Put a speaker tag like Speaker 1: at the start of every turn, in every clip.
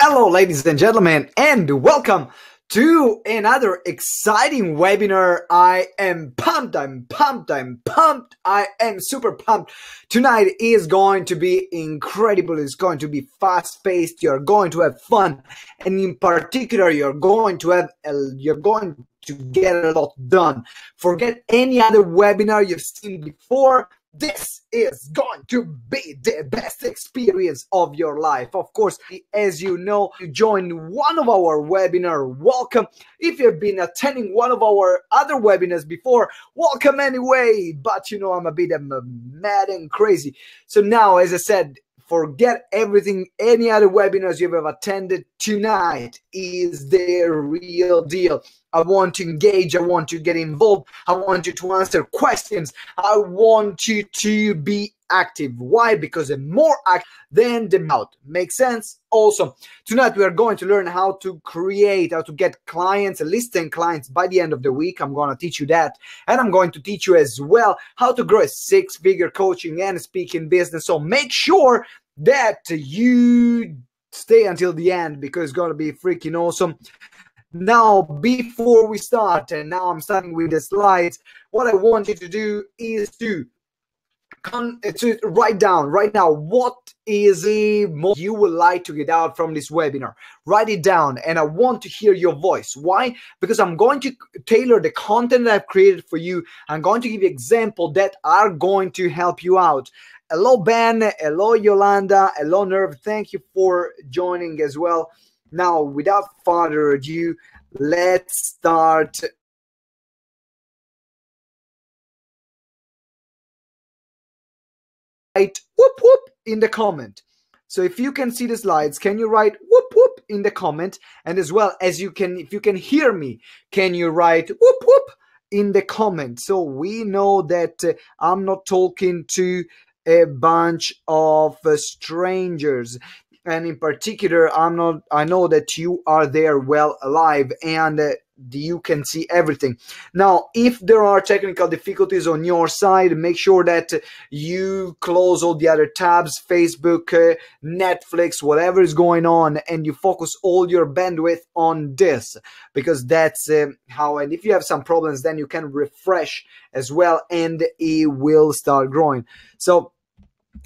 Speaker 1: Hello, ladies and gentlemen, and welcome to another exciting webinar. I am pumped, I am super pumped. Tonight is going to be incredible. It's going to be fast-paced. You're going to have fun, and in particular, you're going to get a lot done. Forget any other webinar you've seen before. This is going to be the best experience of your life. Of course, as you know, you joined one of our webinars. Welcome. If you've been attending one of our other webinars before, welcome anyway. But you know, I'm a bit mad and crazy. So now, as I said, forget everything, any other webinars you've ever attended. Tonight is the real deal. I want to engage. I want to get involved. I want you to answer questions. I want you to be active. Why? Because the more active, then the out. Makes sense? Awesome. Tonight we are going to learn how to get clients, at least 10 clients by the end of the week. I'm going to teach you that. And I'm going to teach you as well how to grow a six-figure coaching and speaking business. So make sure that you stay until the end because it's going to be freaking awesome. Now, before we start, and now I'm starting with the slides, what I want you to do is to write down right now what is the most you would like to get out from this webinar. Write it down, and I want to hear your voice. Why? Because I'm going to tailor the content that I've created for you. I'm going to give you examples that are going to help you out. Hello, Ben. Hello, Yolanda. Hello, Nerve. Thank you for joining as well. Now, without further ado, let's start. Write whoop whoop in the comment. So if you can see the slides, can you write whoop whoop in the comment? And as well as you can, if you can hear me, can you write whoop whoop in the comment? So we know that I'm not talking to a bunch of strangers. And in particular, I know that you are there well alive and you can see everything. Now, if there are technical difficulties on your side, make sure that you close all the other tabs, Facebook, Netflix, whatever is going on, and you focus all your bandwidth on this, because that's how, and if you have some problems, then you can refresh as well and it will start growing. So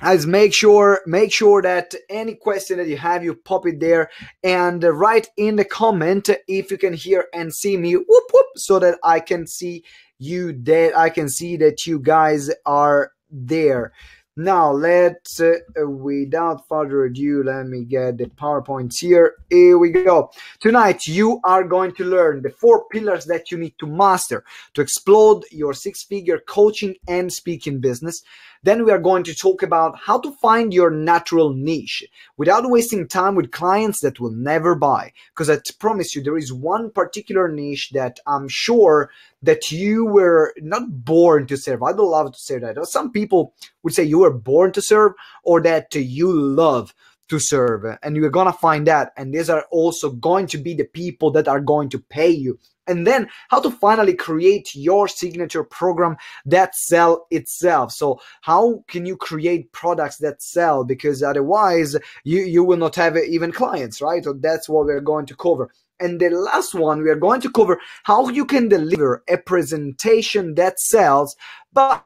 Speaker 1: guys, make sure that any question that you have, you pop it there and write in the comment if you can hear and see me, whoop whoop, so that I can see you, that I can see that you guys are there. Now let's without further ado, let me get the PowerPoints here. Here we go. Tonight you are going to learn the 4 pillars that you need to master to explode your six-figure coaching and speaking business. Then we are going to talk about how to find your natural niche without wasting time with clients that will never buy. Because I promise you, there is one particular niche that I'm sure that you were not born to serve. I don't love to say that. Some people would say you were born to serve, or that you love to serve. And you're going to find that. And these are also going to be the people that are going to pay you. And then how to finally create your signature program that sell itself. So how can you create products that sell? Because otherwise you will not have even clients, right? So that's what we're going to cover. And the last one, we are going to cover how you can deliver a presentation that sells, but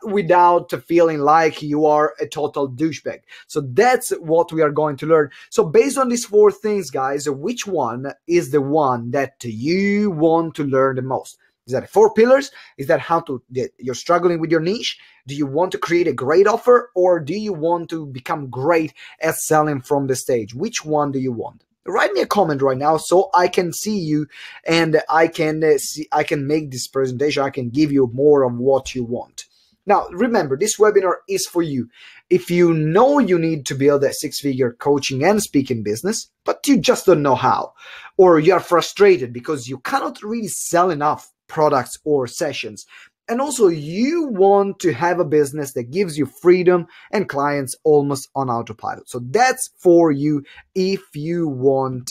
Speaker 1: without feeling like you are a total douchebag. So that's what we are going to learn. So based on these 4 things, guys, which one is the one that you want to learn the most? Is that 4 pillars? Is that how to, you're struggling with your niche? Do you want to create a great offer, or do you want to become great at selling from the stage? Which one do you want? Write me a comment right now so I can see you and I can make this presentation. I can give you more of what you want. Now, remember, this webinar is for you. If you know you need to build a six-figure coaching and speaking business, but you just don't know how, or you are frustrated because you cannot really sell enough products or sessions, and also you want to have a business that gives you freedom and clients almost on autopilot. So that's for you if you want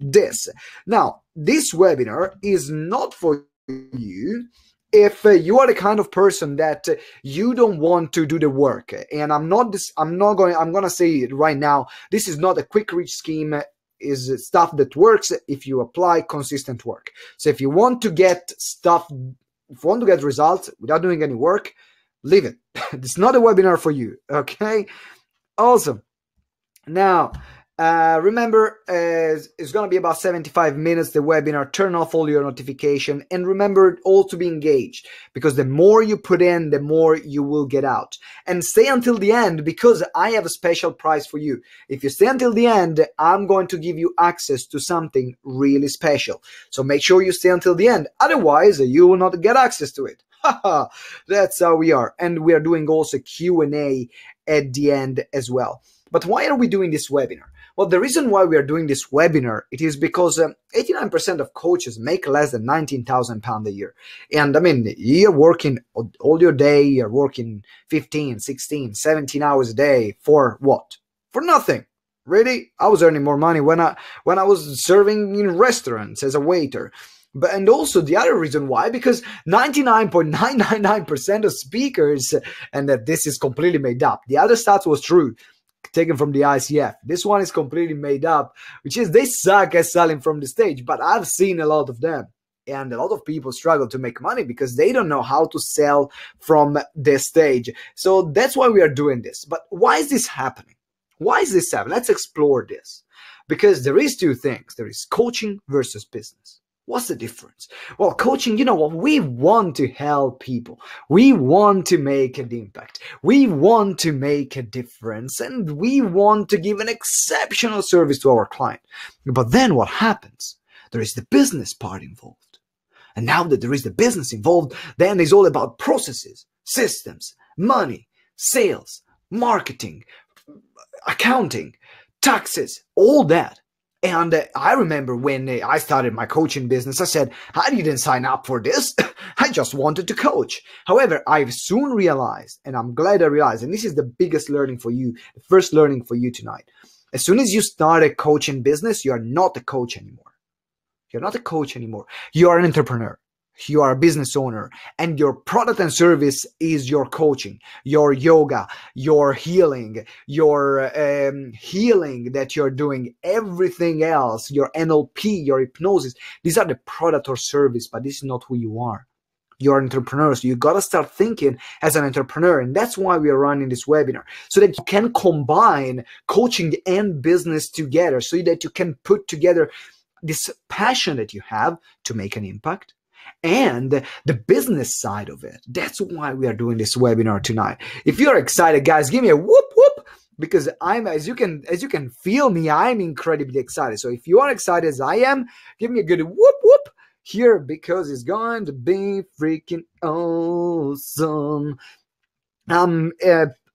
Speaker 1: this. Now, this webinar is not for you if you are the kind of person that you don't want to do the work, and I'm gonna say it right now, this is not a quick reach scheme, is stuff that works if you apply consistent work. So if you want to get stuff, if you want to get results without doing any work, leave it. It's not a webinar for you, okay? Awesome. Now, remember, it's going to be about 75 minutes, the webinar. Turn off all your notification, and remember all to be engaged, because the more you put in, the more you will get out. And stay until the end, because I have a special prize for you. If you stay until the end, I'm going to give you access to something really special. So make sure you stay until the end. Otherwise, you will not get access to it. That's how we are. And we are doing also Q&A at the end as well. But why are we doing this webinar? Well, the reason why we are doing this webinar, it is because 89% of coaches make less than £19,000 a year. And I mean, you're working all your day, you're working 15, 16, 17 hours a day for what? For nothing. Really? I was earning more money when I was serving in restaurants as a waiter. But, and also the other reason why, because 99.999% of speakers, and that this is completely made up. The other stats was true, taken from the ICF. This one is completely made up, which is they suck at selling from the stage, but I've seen a lot of them. And a lot of people struggle to make money because they don't know how to sell from the stage. So that's why we are doing this. But why is this happening? Why is this happening? Let's explore this. Because there is two things. There is coaching versus business. What's the difference? Well, coaching, you know what? We want to help people. We want to make an impact. We want to make a difference. And we want to give an exceptional service to our client. But then what happens? There is the business part involved. And now that there is the business involved, then it's all about processes, systems, money, sales, marketing, accounting, taxes, all that. And I remember when I started my coaching business, I said, I didn't sign up for this. I just wanted to coach. However, I've soon realized, and I'm glad I realized, and this is the biggest learning for you, the first learning for you tonight. As soon as you start a coaching business, you are not a coach anymore. You're not a coach anymore. You are an entrepreneur. You are a business owner, and your product and service is your coaching, your yoga, your healing, your healing that you're doing, everything else, your NLP, your hypnosis. These are the product or service, but this is not who you are. You're an entrepreneur, so you got to start thinking as an entrepreneur, and that's why we are running this webinar, so that you can combine coaching and business together, so that you can put together this passion that you have to make an impact and the business side of it. That's why we are doing this webinar tonight. If you're excited, guys, give me a whoop whoop, because I'm, as you can feel me, I'm incredibly excited. So if you are excited as I am, give me a good whoop whoop here, because it's going to be freaking awesome.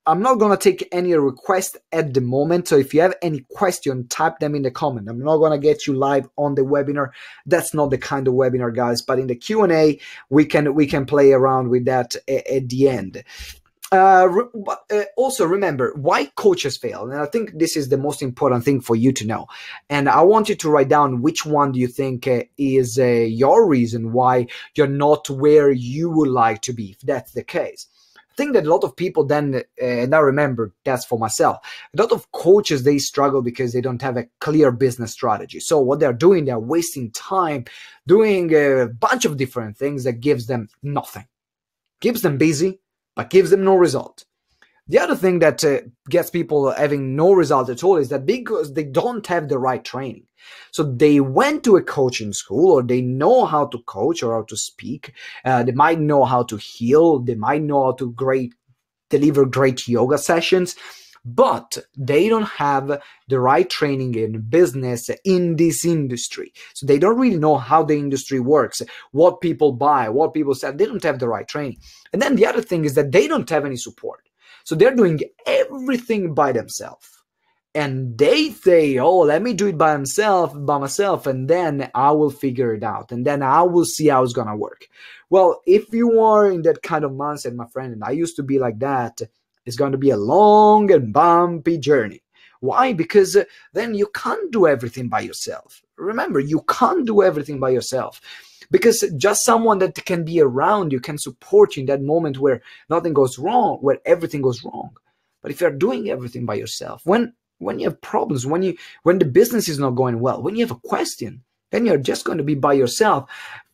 Speaker 1: I'm not going to take any request at the moment. So if you have any question, type them in the comment. I'm not going to get you live on the webinar. That's not the kind of webinar, guys. But in the Q&A, we can play around with that at the end. Also remember why coaches fail. And I think this is the most important thing for you to know. And I want you to write down which one do you think is your reason why you're not where you would like to be, if that's the case. I think that a lot of people then, and I remember that's for myself, a lot of coaches, they struggle because they don't have a clear business strategy. So what they're doing, they're wasting time doing a bunch of different things that gives them nothing. Keeps them busy, but gives them no result. The other thing that gets people having no result at all is that because they don't have the right training. So they went to a coaching school, or they know how to coach or how to speak. They might know how to heal. They might know how to deliver great yoga sessions, but they don't have the right training in business in this industry. So they don't really know how the industry works, what people buy, what people sell. They don't have the right training. And then the other thing is that they don't have any support. So they're doing everything by themselves. And they say, oh, let me do it by myself, and then I will figure it out. And then I will see how it's going to work. Well, if you are in that kind of mindset, my friend, and I used to be like that, it's going to be a long and bumpy journey. Why? Because then you can't do everything by yourself. Remember, you can't do everything by yourself. because just someone that can be around you can support you in that moment where nothing goes wrong, where everything goes wrong. But if you're doing everything by yourself, when you have problems, when the business is not going well, when you have a question, then you're just going to be by yourself,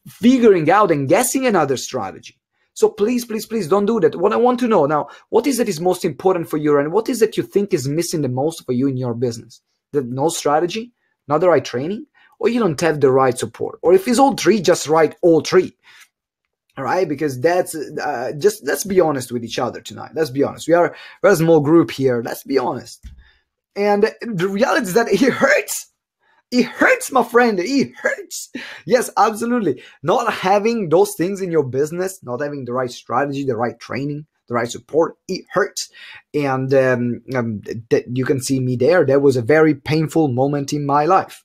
Speaker 1: figuring out and guessing another strategy. So please, please, please don't do that. What I want to know now, what is that is most important for you, and what is that you think is missing the most for you in your business? That no strategy, not the right training, or you don't have the right support? Or if it's all three, just write all three. All right, because that's just, let's be honest with each other tonight. Let's be honest. We're a small group here. Let's be honest. And the reality is that it hurts. It hurts, my friend. It hurts. Yes, absolutely. Not having those things in your business, not having the right strategy, the right training, the right support, it hurts. And you can see me there. That was a very painful moment in my life.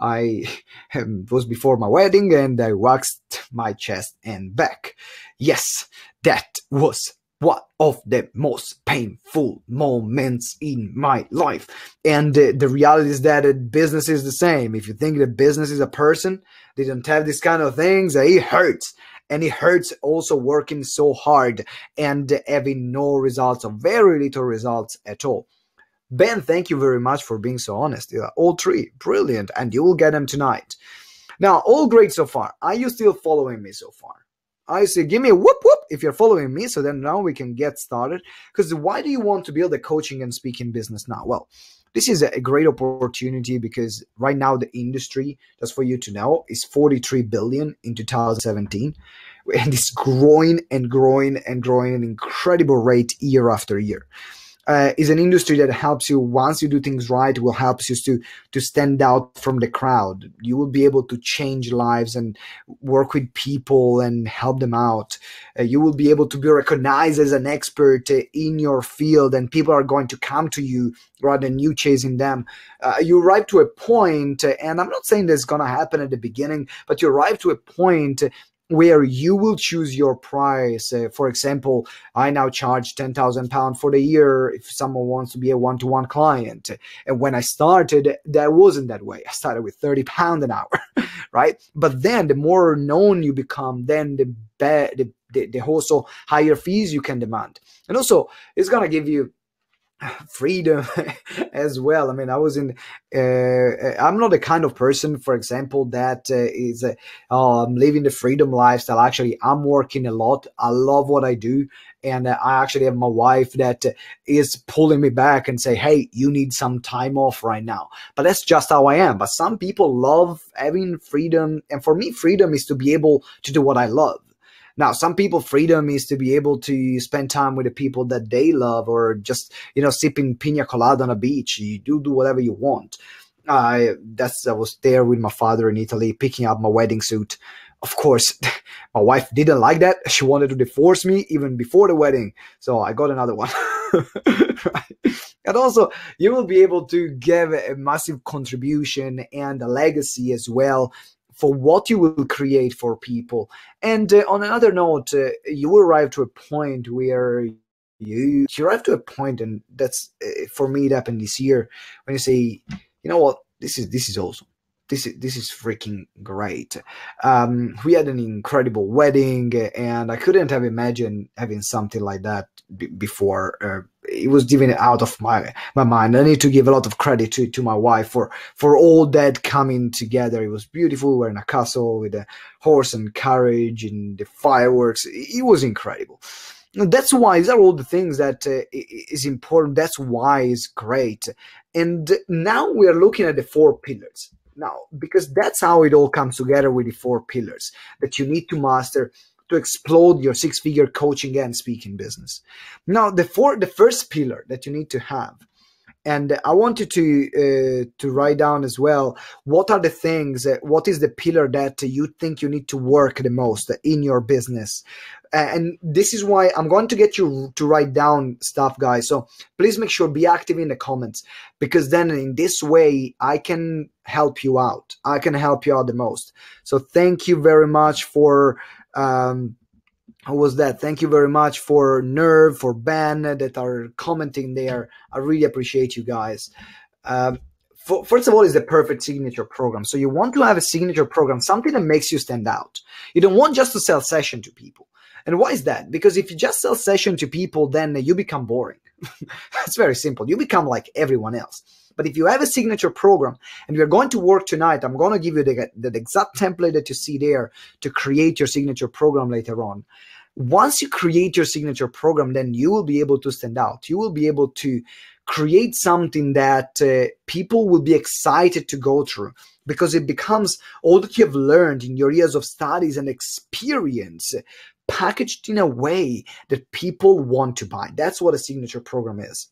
Speaker 1: It was before my wedding, and I waxed my chest and back. Yes, that was one of the most painful moments in my life. And the reality is that business is the same. If you think that business is a person, they don't have these kind of things, it hurts. And it hurts also working so hard and having no results or very little results at all. Ben, thank you very much for being so honest. All three, brilliant, and you will get them tonight. Now, all great so far. Are you still following me so far? I say, give me a whoop whoop if you're following me, so then now we can get started. Because why do you want to build a coaching and speaking business now? Well, this is a great opportunity because right now the industry, just for you to know, is 43 billion in 2017. And it's growing and growing and growing at an incredible rate year after year. Is an industry that helps you, once you do things right, will help you to stand out from the crowd. You will be able to change lives and work with people and help them out. You will be able to be recognized as an expert in your field, and people are going to come to you rather than you chasing them. You arrive to a point, and I'm not saying that's going to happen at the beginning, but you arrive to a point where you will choose your price. For example, I now charge £10,000 for the year if someone wants to be a one-to-one client. And when I started, that wasn't that way. I started with £30 an hour, right? But then the more known you become, then the also higher fees you can demand. And also, it's going to give you freedom as well. I mean, I'm not the kind of person, for example, that I'm living the freedom lifestyle. Actually, I'm working a lot. I love what I do. And I actually have my wife that is pulling me back and say, hey, you need some time off right now. But that's just how I am. But some people love having freedom. And for me, freedom is to be able to do what I love. Now, some people, freedom is to be able to spend time with the people that they love, or just, sipping pina colada on a beach. You do whatever you want. I was there with my father in Italy, picking up my wedding suit. Of course, my wife didn't like that. She wanted to divorce me even before the wedding. So I got another one. Right? And also, you will be able to give a massive contribution and a legacy as well for what you will create for people. And on another note, you will arrive to a point where you arrive to a point, and that's for me, it happened this year, when you say, you know what, this is awesome. This is freaking great. We had an incredible wedding, and I couldn't have imagined having something like that before. It was even out of my mind. I need to give a lot of credit to my wife for all that coming together. It was beautiful. We were in a castle with a horse and carriage and the fireworks. It was incredible. And that's why these are all the things that is important. That's why it's great. And now we are looking at the 4 pillars. Now, because that's how it all comes together, with the 4 pillars that you need to master to explode your 6-figure coaching and speaking business. Now, the first pillar that you need to have, and I want you to write down as well, what are the things, what is the pillar that you think you need to work the most in your business? And this is why I'm going to get you to write down stuff, guys. So please make sure, be active in the comments, because then in this way, I can help you out. I can help you out the most. So thank you very much for... Who was that? Thank you very much for Nerve, for Ben that are commenting there. I really appreciate you guys. First of all, is the perfect signature program. So you want to have a signature program, something that makes you stand out. You don't want just to sell session to people. And why is that? Because if you just sell session to people, then you become boring. It's very simple. You become like everyone else. But if you have a signature program, and we're going to work tonight, I'm going to give you the exact template that you see there to create your signature program later on. Once you create your signature program, then you will be able to stand out. You will be able to create something that people will be excited to go through, because it becomes all that you have learned in your years of studies and experience packaged in a way that people want to buy. That's what a signature program is.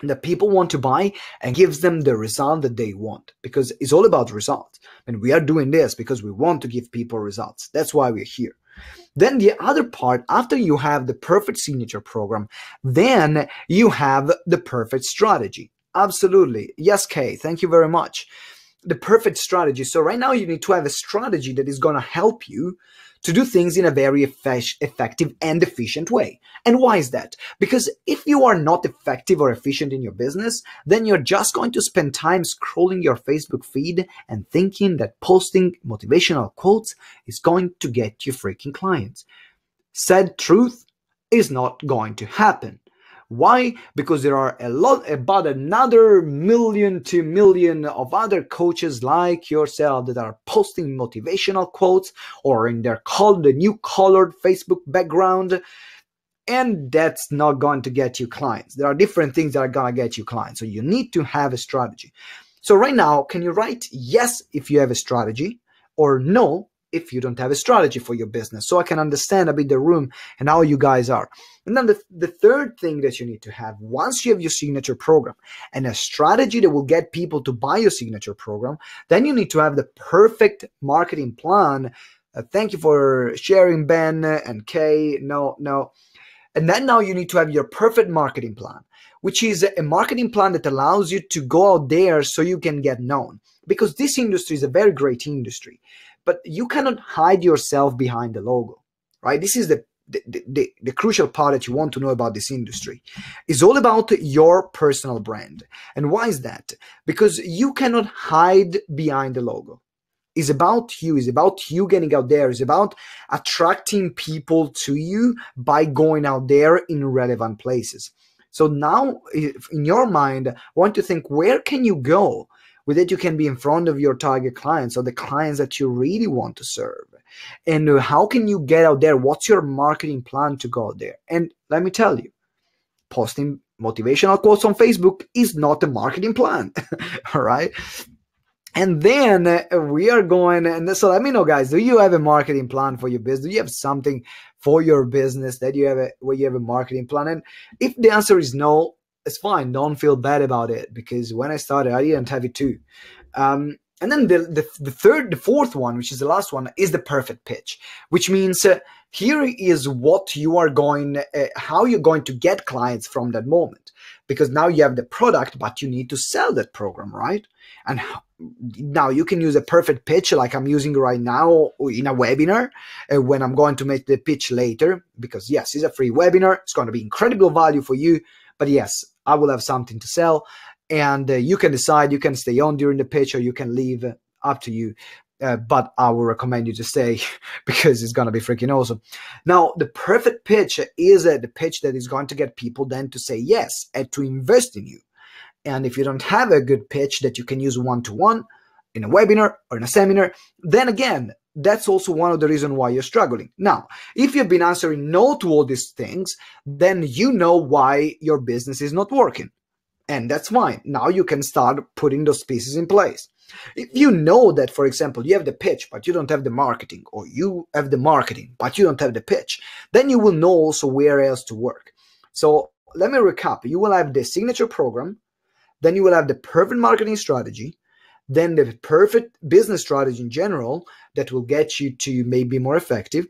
Speaker 1: That people want to buy and gives them the result that they want, because it's all about results. And we are doing this because we want to give people results. That's why we're here. Then the other part, after you have the perfect signature program, then you have the perfect strategy. Absolutely. Yes, Kay, thank you very much. The perfect strategy. So right now you need to have a strategy that is going to help you to do things in a very effective and efficient way. And why is that? Because if you are not effective or efficient in your business, then you're just going to spend time scrolling your Facebook feed and thinking that posting motivational quotes is going to get you freaking clients. Said truth is not going to happen. Why? Because there are about another 1 to 2 million of other coaches like yourself that are posting motivational quotes or in their the new colored Facebook background, and that's not going to get you clients. There are different things that are going to get you clients. So you need to have a strategy. So right now, can you write yes if you have a strategy, or no if you don't have a strategy for your business, so I can understand a bit the room and how you guys are. And then the third thing that you need to have, once you have your signature program and a strategy that will get people to buy your signature program, then you need to have the perfect marketing plan. Thank you for sharing, Ben and Kay. No. And then now you need to have your perfect marketing plan, which is a marketing plan that allows you to go out there so you can get known. Because this industry is a very great industry, but you cannot hide yourself behind the logo, right? This is the crucial part that you want to know about this industry. It's all about your personal brand. And why is that? Because you cannot hide behind the logo. It's about you. It's about you getting out there. It's about attracting people to you by going out there in relevant places. So now, in your mind, I want to think, where can you go with it? You can be in front of your target clients or the clients that you really want to serve. And how can you get out there? What's your marketing plan to go out there? And let me tell you, posting motivational quotes on Facebook is not a marketing plan. All right. And then we are going, and so let me know, guys, do you have a marketing plan for your business? Do you have something for your business that you have where you have a marketing plan? And if the answer is no, it's fine. Don't feel bad about it, because when I started, I didn't have it too. And then the fourth one, which is the last one, is the perfect pitch, which means here is what you are going, how you're going to get clients from that moment. Because now you have the product, but you need to sell that program, right? And now you can use a perfect pitch like I'm using right now in a webinar when I'm going to make the pitch later, because yes, it's a free webinar. It's going to be incredible value for you. But yes, I will have something to sell, and you can decide. You can stay on during the pitch or you can leave, up to you. But I will recommend you to stay because it's going to be freaking awesome. Now, the perfect pitch is the pitch that is going to get people then to say yes and to invest in you. And if you don't have a good pitch that you can use one-to-one in a webinar or in a seminar, then again, that's also one of the reasons why you're struggling. Now, if you've been answering no to all these things, then you know why your business is not working. And that's fine. Now you can start putting those pieces in place. If you know that, for example, you have the pitch, but you don't have the marketing, or you have the marketing, but you don't have the pitch, then you will know also where else to work. So let me recap. You will have the signature program, then you will have the perfect marketing strategy, then the perfect business strategy in general that will get you to maybe more effective,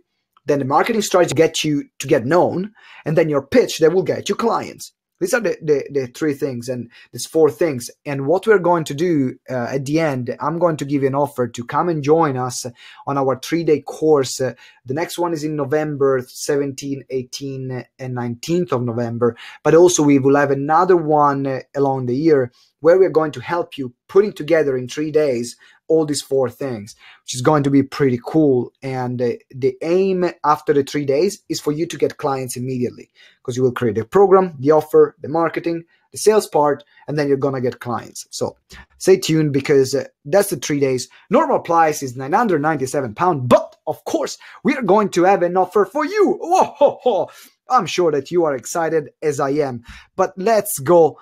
Speaker 1: then the marketing strategy get you to get known, and then your pitch that will get you clients. These are the three things, and there's four things. And what we're going to do at the end, I'm going to give you an offer to come and join us on our 3-day course. The next one is in November 17, 18, and 19th of November. But also we will have another one along the year where we're going to help you putting together in 3 days all these four things, which is going to be pretty cool. And the aim after the 3 days is for you to get clients immediately, because you will create a program, the offer, the marketing, the sales part, and then you're going to get clients. So stay tuned, because that's the 3 days. Normal price is £997, but of course we are going to have an offer for you. Whoa, I'm sure that you are excited as I am, but let's go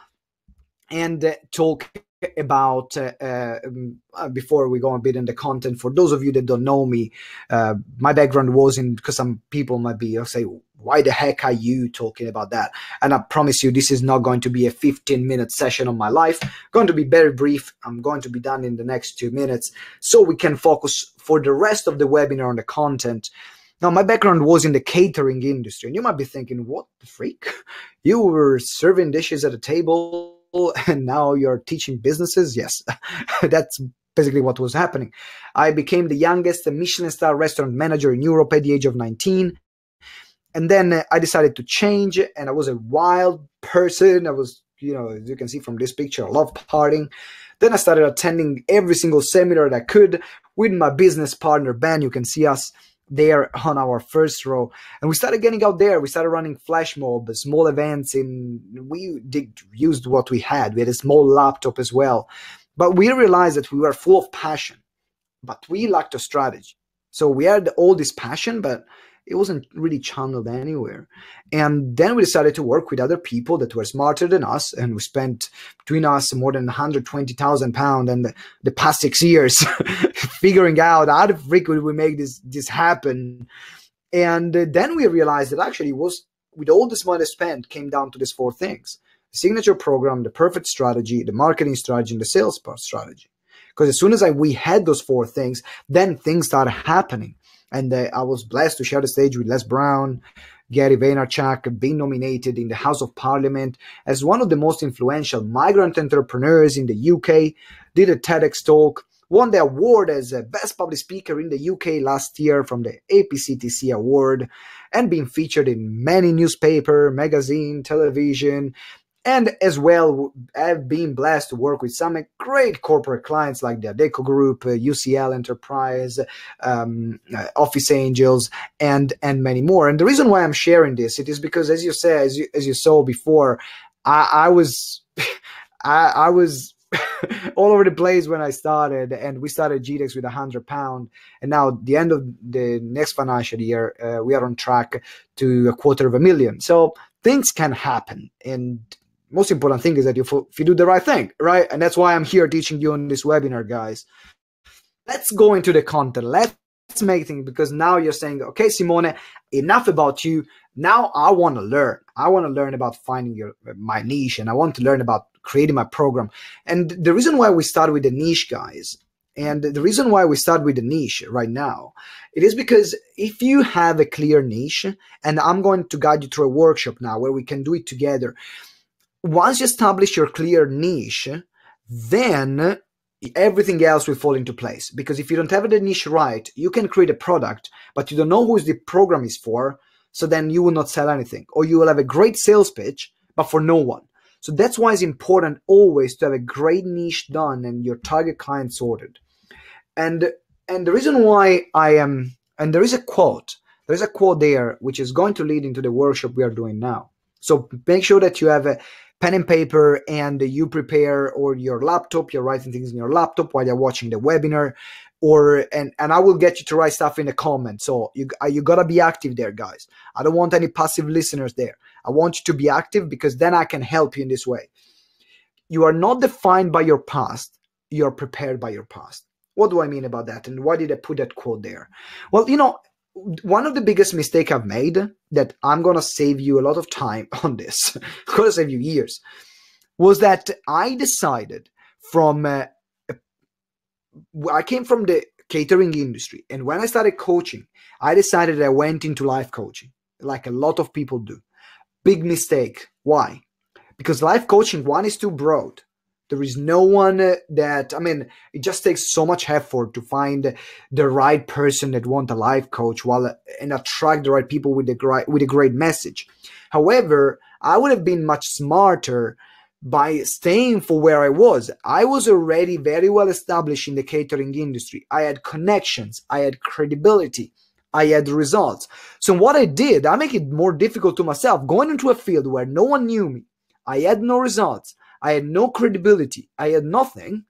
Speaker 1: and talk about before we go a bit in the content. For those of you that don't know me, my background was in, because some people might be say, why the heck are you talking about that? And I promise you, this is not going to be a 15-minute session on my life. Going to be very brief. I'm going to be done in the next 2 minutes, so we can focus for the rest of the webinar on the content. Now, my background was in the catering industry, and you might be thinking, what the freak? You were serving dishes at a table and now you're teaching businesses? Yes, that's basically what was happening. I became the youngest Michelin star restaurant manager in Europe at the age of 19. And then I decided to change, and I was a wild person. I was, as you can see from this picture, I love partying. Then I started attending every single seminar that I could with my business partner, Ben. You can see us there on our first row, and we started getting out there. We started running flash mob, small events, we used what we had. We had a small laptop as well, but we realized that we were full of passion, but we lacked a strategy. So we had all this passion, but it wasn't really channeled anywhere. And then we decided to work with other people that were smarter than us, and we spent between us more than £120,000 and the past 6 years figuring out how the freak would we make this happen. And then we realized that actually it was, with all this money spent, came down to these four things: the signature program, the perfect strategy, the marketing strategy, and the sales part strategy. Because as soon as we had those four things, then things started happening. And I was blessed to share the stage with Les Brown, Gary Vaynerchuk, being nominated in the House of Parliament as one of the most influential migrant entrepreneurs in the UK, did a TEDx talk, won the award as a Best Public Speaker in the UK last year from the APCTC Award, and being featured in many newspaper, magazine, television, and as well have been blessed to work with some great corporate clients like the Adecco Group, UCL Enterprise, Office Angels, and many more. And the reason why I'm sharing this, it is because, as you say, as you saw before, I was I was all over the place when I started, and we started GTeX with £100, and now at the end of the next financial year, we are on track to £250,000. So things can happen, and most important thing is that if you do the right thing, right? And that's why I'm here teaching you on this webinar, guys. Let's go into the content. Let's make things, because now you're saying, okay, Simone, enough about you. Now I want to learn. I want to learn about finding my niche, and I want to learn about creating my program. And the reason why we start with the niche, guys, and the reason why we start with the niche right now, it is because if you have a clear niche, and I'm going to guide you through a workshop now where we can do it together. Once you establish your clear niche, then everything else will fall into place. Because if you don't have the niche right, you can create a product, but you don't know who the program is for, so then you will not sell anything. Or you will have a great sales pitch, but for no one. So that's why it's important always to have a great niche done and your target client sorted. And the reason why and there is a quote there which is going to lead into the workshop we are doing now. So make sure that you have a pen and paper, and you prepare, or your laptop, you're writing things in your laptop while you're watching the webinar, and I will get you to write stuff in the comments. So you gotta be active there, guys. I don't want any passive listeners there. I want you to be active, because then I can help you in this way. You are not defined by your past. You're prepared by your past. What do I mean about that? And why did I put that quote there? Well, one of the biggest mistakes I've made, that I'm going to save you a lot of time on this, I'm going to save you years, was that I decided I came from the catering industry. And when I started coaching, I decided I went into life coaching, like a lot of people do. Big mistake. Why? because life coaching, one, is too broad. There is no one that, I mean, it just takes so much effort to find the right person that want a life coach and attract the right people with a great message. However, I would have been much smarter by staying for where I was. I was already very well established in the catering industry. I had connections, I had credibility, I had results. So what I did, I make it more difficult to myself, going into a field where no one knew me. I had no results. I had no credibility. I had nothing.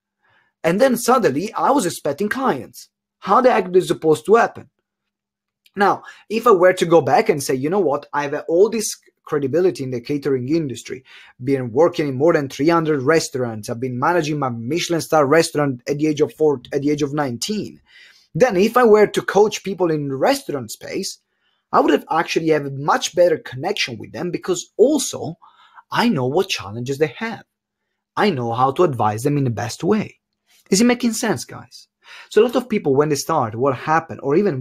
Speaker 1: And then suddenly I was expecting clients. How the heck is it supposed to happen? Now, if I were to go back and say, you know what, I have all this credibility in the catering industry, been working in more than 300 restaurants, I've been managing my Michelin star restaurant at the age of 19. Then if I were to coach people in the restaurant space, I would have actually have a much better connection with them, because also I know what challenges they have. I know how to advise them in the best way. Is it making sense, guys? So a lot of people, when they start, what happened, or even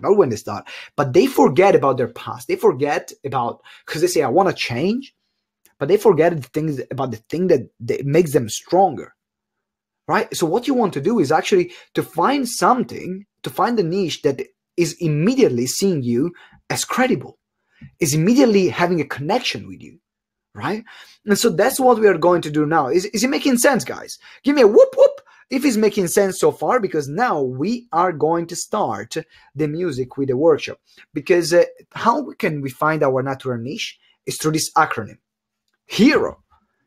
Speaker 1: not when they start, but they forget about their past. They forget about, because they say, I want to change, but they forget the thing that makes them stronger, right? So what you want to do is actually to find the niche that is immediately seeing you as credible, is immediately having a connection with you, right? And so that's what we are going to do now. Is it making sense, guys? Give me a whoop whoop if it's making sense so far, because now we are going to start the music with the workshop. Because how can we find our natural niche is through this acronym. HERO.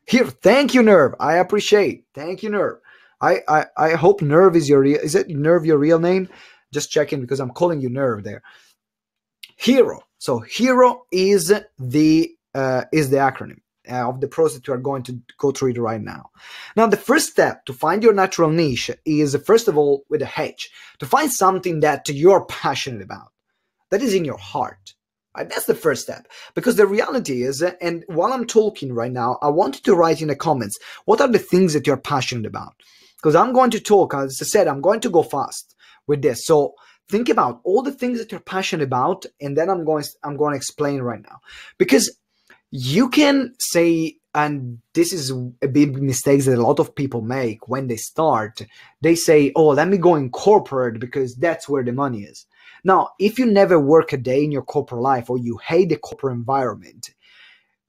Speaker 1: Thank you, Nerve. I appreciate. Thank you, Nerve. I hope Nerve is is it Nerve your real name? Just checking, because I'm calling you Nerve there. HERO. So HERO is the acronym of the process we are going to go through it right now. Now, the first step to find your natural niche is, first of all, with a H, to find something that you're passionate about, that is in your heart. Right? That's the first step, because the reality is, and while I'm talking right now, I want you to write in the comments, what are the things that you're passionate about? Because I'm going to talk, as I said, I'm going to go fast with this. So think about all the things that you're passionate about, and then I'm going to explain right now. Because you can say, and this is a big mistake that a lot of people make when they start, they say, oh, let me go in corporate because that's where the money is. Now, if you never work a day in your corporate life, or you hate the corporate environment,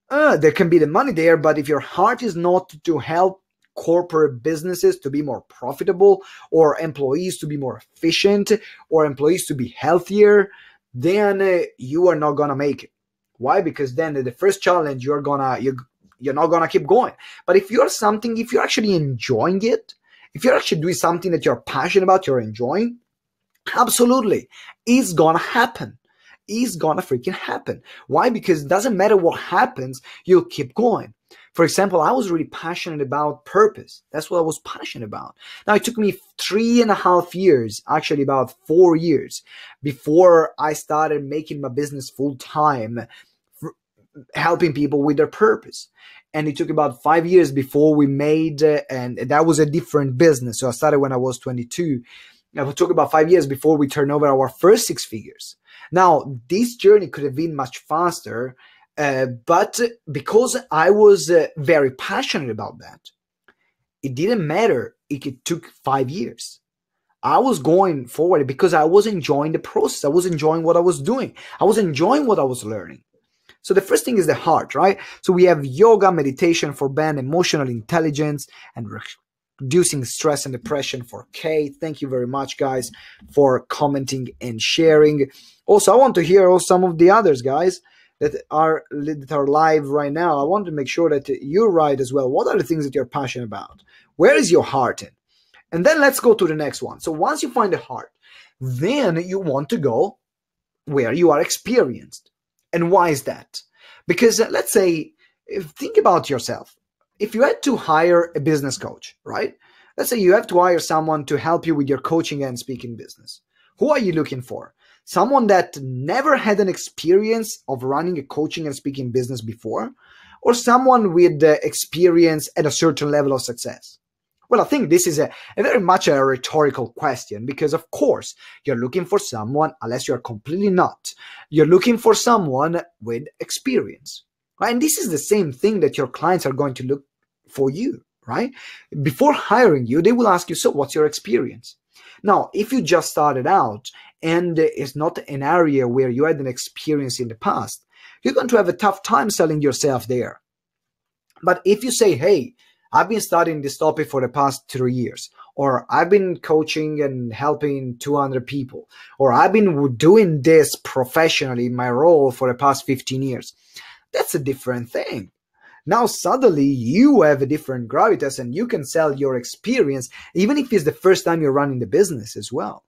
Speaker 1: there can be the money there, but if your heart is not to help corporate businesses to be more profitable, or employees to be more efficient, or employees to be healthier, then you are not gonna make it. Why? Because then the first challenge you're not gonna keep going. But if you're actually enjoying it, if you're actually doing something that you're passionate about, you're enjoying, absolutely, it's gonna happen. It's gonna freaking happen. Why? Because it doesn't matter what happens, you'll keep going. For example, I was really passionate about purpose. That's what I was passionate about. Now, it took me 3.5 years, actually about 4 years, before I started making my business full time, helping people with their purpose. And it took about 5 years before we made, and that was a different business. So I started when I was 22. It took about 5 years before we turned over our first 6 figures. Now, this journey could have been much faster, but because I was very passionate about that, it didn't matter if it took 5 years. I was going forward because I was enjoying the process. I was enjoying what I was doing. I was enjoying what I was learning. So the first thing is the heart, right? So we have yoga, meditation for Ben, emotional intelligence, and reducing stress and depression for K. Thank you very much, guys, for commenting and sharing. Also, I want to hear some of the others, guys, that are live right now. I want to make sure that you write as well. What are the things that you're passionate about? Where is your heart in? And then let's go to the next one. So once you find the heart, then you want to go where you are experienced. And why is that? Because let's say, think about yourself. If you had to hire a business coach, right? Let's say you have to hire someone to help you with your coaching and speaking business. Who are you looking for? Someone that never had an experience of running a coaching and speaking business before, or someone with experience at a certain level of success? Well, I think this is a very much a rhetorical question, because of course you're looking for someone, unless you're completely not, you're looking for someone with experience, right? And this is the same thing that your clients are going to look for you, right? Before hiring you, they will ask you, so what's your experience? Now, if you just started out and it's not an area where you had an experience in the past, you're going to have a tough time selling yourself there. But if you say, hey, I've been studying this topic for the past 3 years, or I've been coaching and helping 200 people, or I've been doing this professionally in my role for the past 15 years, that's a different thing. Now suddenly you have a different gravitas and you can sell your experience even if it's the first time you're running the business as well.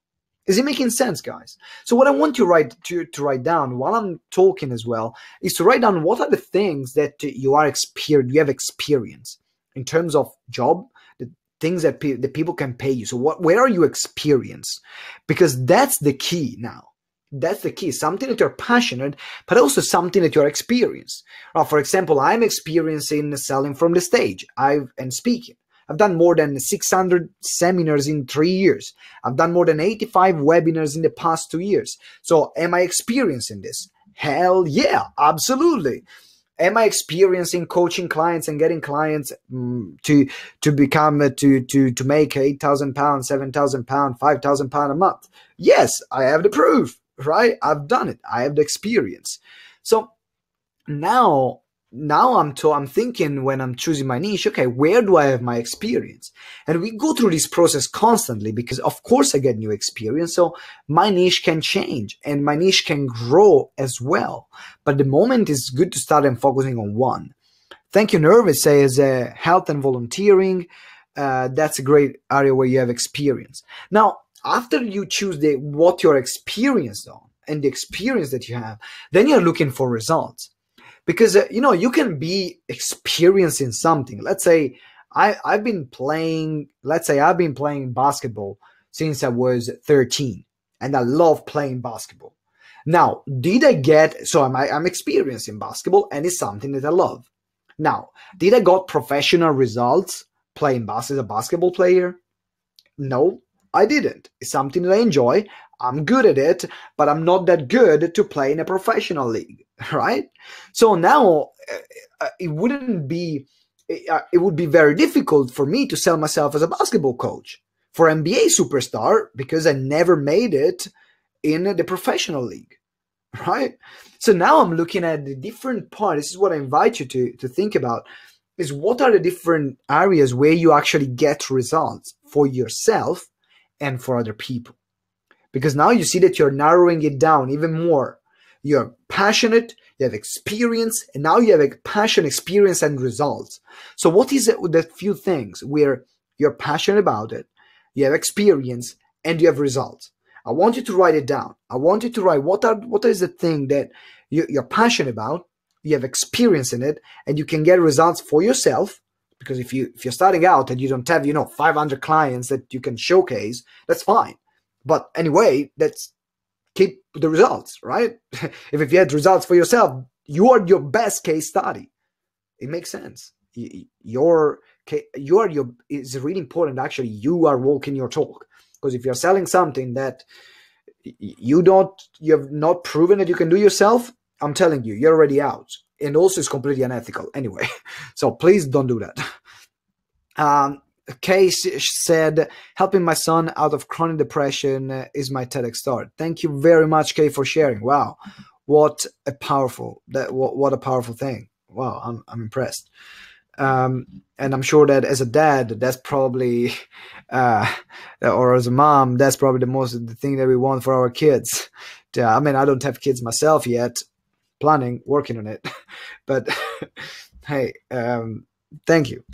Speaker 1: Is it making sense, guys? So what I want you to write down while I'm talking as well is to write down what are the things that you have experience in terms of job, the things that people can pay you. So where are you experienced? Because that's the key now. That's the key. Something that you're passionate, but also something that you're experienced. For example, I'm experiencing selling from the stage and speaking. I've done more than 600 seminars in 3 years. I've done more than 85 webinars in the past 2 years. So am I experiencing this? Hell yeah, absolutely. Am I experiencing coaching clients and getting clients to make £8,000, £7,000, £5,000 a month? Yes, I have the proof, right? I've done it. I have the experience. So now I'm thinking when I'm choosing my niche, okay, where do I have my experience? And we go through this process constantly because of course I get new experience. So my niche can change and my niche can grow as well. But the moment is good to start and focusing on one. Thank you, Nerve. Says health and volunteering. That's a great area where you have experience. Now, after you choose what you're experienced on and the experience that you have, then you're looking for results. Because, you can be experienced in something. Let's say I've been playing basketball since I was 13 and I love playing basketball. Now, I'm experienced in basketball and it's something that I love. Now, did I got professional results playing as a basketball player? No, I didn't. It's something that I enjoy. I'm good at it, but I'm not that good to play in a professional league, right? So now it would be very difficult for me to sell myself as a basketball coach for NBA superstar because I never made it in the professional league, right? So now I'm looking at the different parts. This is what I invite you to think about, is what are the different areas where you actually get results for yourself and for other people. Because now you see that you're narrowing it down even more. You're passionate, you have experience, and now you have a passion, experience, and results. So what is it with the few things where you're passionate about it, you have experience, and you have results? I want you to write it down. I want you to write what is the thing that you're passionate about, you have experience in it, and you can get results for yourself. Because if you're starting out and you don't have 500 clients that you can showcase, that's fine. But anyway, let's keep the results, right? if you had results for yourself, you are your best case study. It makes sense. It's really important. Actually, you are walking your talk. Because if you're selling something that you have not proven that you can do yourself, I'm telling you, you're already out. And also it's completely unethical anyway. So please don't do that. Kay said, helping my son out of chronic depression is my TEDx start. Thank you very much, Kay, for sharing. Wow, what a powerful thing. Wow, I'm impressed. And I'm sure that as a dad, that's probably, or as a mom, that's probably the thing that we want for our kids. I mean, I don't have kids myself yet, working on it, but hey, thank you.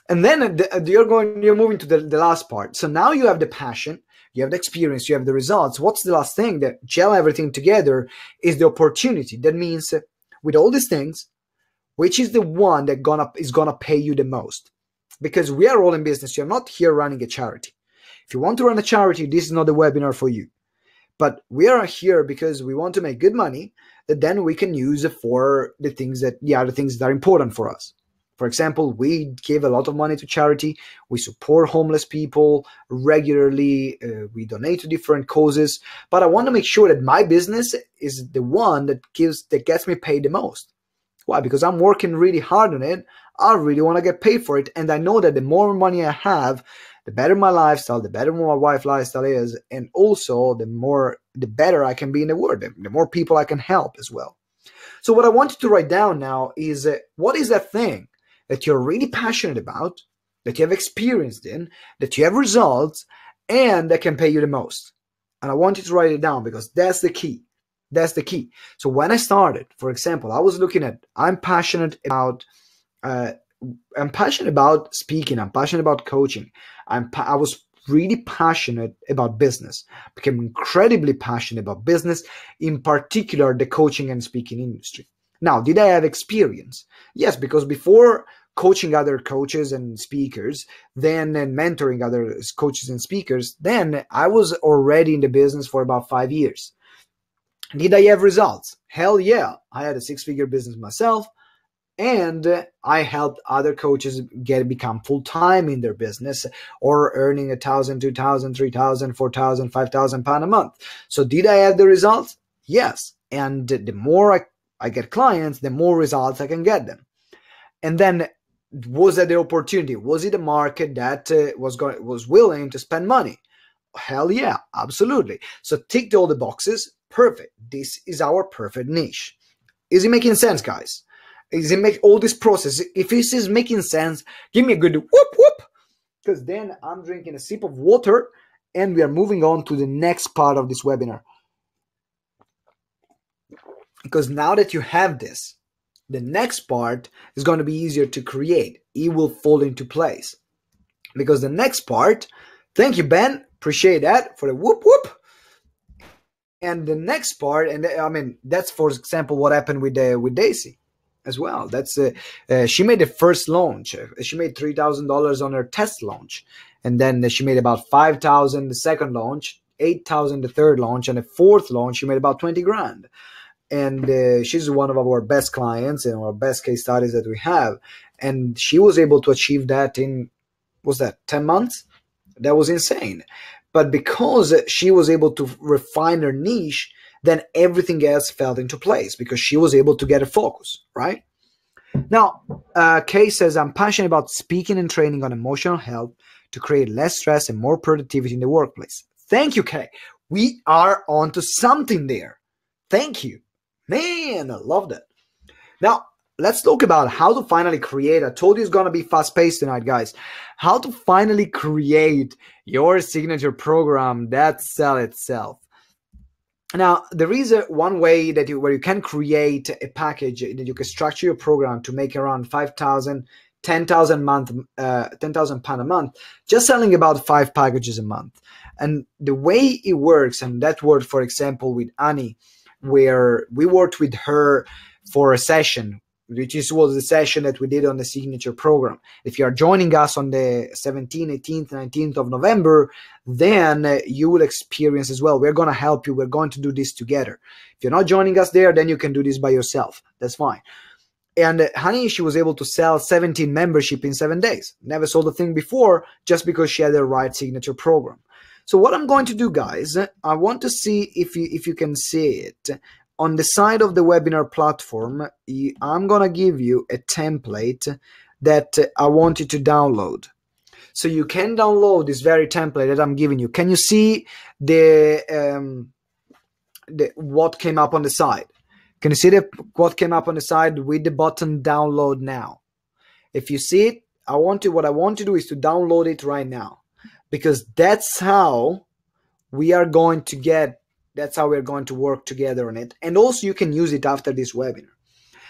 Speaker 1: And then you're moving to the last part. So now you have the passion, you have the experience, you have the results. What's the last thing that gel everything together is the opportunity. That means with all these things, which is the one that is gonna pay you the most? Because we are all in business. You're not here running a charity. If you want to run a charity, this is not the webinar for you. But we are here because we want to make good money that then we can use for the things that are important for us. For example, we give a lot of money to charity. We support homeless people regularly. We donate to different causes. But I want to make sure that my business is the one that gets me paid the most. Why? Because I'm working really hard on it. I really want to get paid for it. And I know that the more money I have, the better my lifestyle, the better my wife's lifestyle is. And also the better I can be in the world, the more people I can help as well. So what I want you to write down now is what is that thing that you're really passionate about, that you have experienced in, that you have results, and that can pay you the most. And I want you to write it down because that's the key. That's the key. So when I started, for example, I was looking at, I'm passionate about speaking. I'm passionate about coaching. I was really passionate about business. Became incredibly passionate about business, in particular the coaching and speaking industry. Now, did I have experience? Yes, because before coaching other coaches and speakers, then and mentoring other coaches and speakers, then I was already in the business for about 5 years. Did I have results? Hell yeah. I had a 6-figure business myself, and I helped other coaches become full-time in their business or earning 1,000, 2,000, 3,000, 4,000, 5,000 pounds a month. So did I have the results? Yes. And the more I get clients, the more results I can get them. And then was that the opportunity? Was it a market that was willing to spend money? Hell yeah, absolutely. So ticked all the boxes. Perfect. This is our perfect niche. Is it making sense, guys? Is it make all this process? If this is making sense, give me a good whoop whoop, because then I'm drinking a sip of water and we are moving on to the next part of this webinar. Because now that you have this, the next part is going to be easier to create. It will fall into place. Because the next part, thank you, Ben. Appreciate that for the whoop whoop. And the next part, and I mean, that's for example what happened with Daisy as well. That's she made the first launch. She made $3,000 on her test launch, and then she made about 5,000 the second launch, 8,000 the third launch, and the fourth launch she made about 20 grand. And she's one of our best clients and our best case studies that we have. And she was able to achieve that in, was that 10 months? That was insane. But because she was able to refine her niche, then everything else fell into place because she was able to get a focus, right? Now, Kay says, I'm passionate about speaking and training on emotional health to create less stress and more productivity in the workplace. Thank you, Kay. We are onto something there. Thank you. Man, I love that. Now, let's talk about how to finally create. I told you it's going to be fast-paced tonight, guys. How to finally create your signature program that sells itself. Now, there is one way that where you can create a package that you can structure your program to make around 5,000, 10,000 pound a month, just selling about 5 packages a month. And the way it works, and that worked, for example, with Annie, where we worked with her for a session, which was the session that we did on the signature program. If you are joining us on the 17th, 18th, 19th of November, then you will experience as well. We're going to help you. We're going to do this together. If you're not joining us there, then you can do this by yourself. That's fine. And Honey, she was able to sell 17 membership in 7 days. Never sold a thing before just because she had the right signature program. So what I'm going to do, guys, I want to see if you can see it. On the side of the webinar platform, I'm going to give you a template that I want you to download. So you can download this very template that I'm giving you. Can you see the what came up on the side? Can you see what came up on the side with the button download now? If you see it, what I want to do is to download it right now. Because that's how we are going to that's how we're going to work together on it. And also you can use it after this webinar.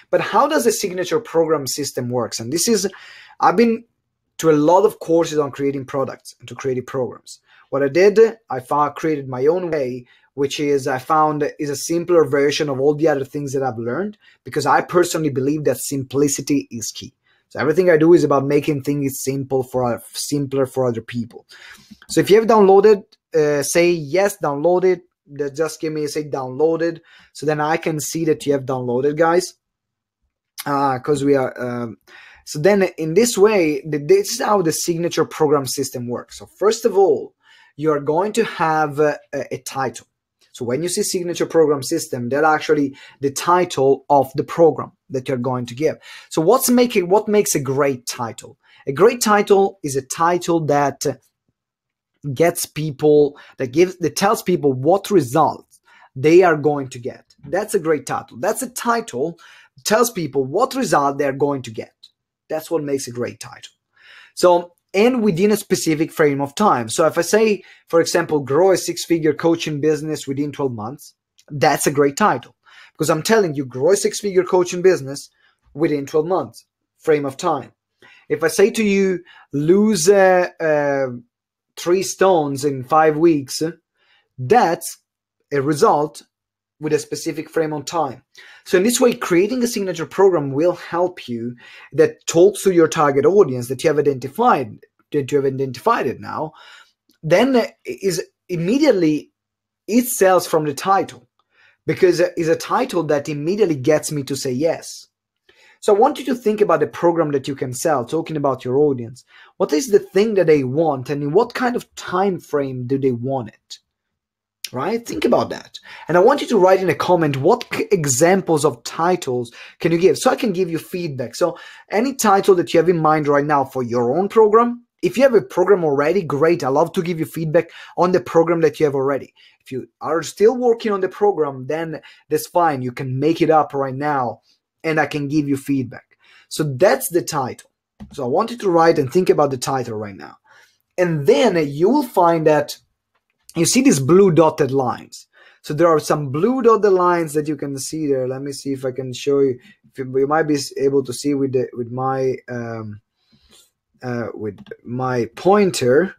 Speaker 1: But how does the signature program system works? And this is, I've been to a lot of courses on creating products and to creating programs. What I did, created my own way, which is I found is a simpler version of all the other things that I've learned, because I personally believe that simplicity is key. So everything I do is about making things simpler for other people. So if you have downloaded, say yes, download it. Just give me say downloaded, so then I can see that you have downloaded, guys. Because we are. So then in this way, this is how the signature program system works. So first of all, you are going to have a title. So when you see signature program system, that's actually the title of the program that you're going to give. So what makes a great title? A great title is a title that gets people, that tells people what results they are going to get. That's a great title. That's a title that tells people what result they're going to get. That's what makes a great title. So, and within a specific frame of time. So if I say, for example, grow a 6-figure coaching business within 12 months, that's a great title, because I'm telling you, grow a 6-figure coaching business within 12 months frame of time. If I say to you, lose 3 stones in 5 weeks, that's a result with a specific frame of time. So in this way, creating a signature program will help you, that talks to your target audience that you have identified it now. Then is immediately it sells from the title, because it's a title that immediately gets me to say yes. So I want you to think about the program that you can sell, talking about your audience. What is the thing that they want, and in what kind of time frame do they want it? Right? Think about that. And I want you to write in a comment, what examples of titles can you give, so I can give you feedback. So any title that you have in mind right now for your own program, if you have a program already, great. I love to give you feedback on the program that you have already. If you are still working on the program, then that's fine. You can make it up right now and I can give you feedback. So that's the title. So I want you to write and think about the title right now. And then you will find that you see these blue dotted lines. So there are some blue dotted lines that you can see there. Let me see if I can show you. You might be able to see with my pointer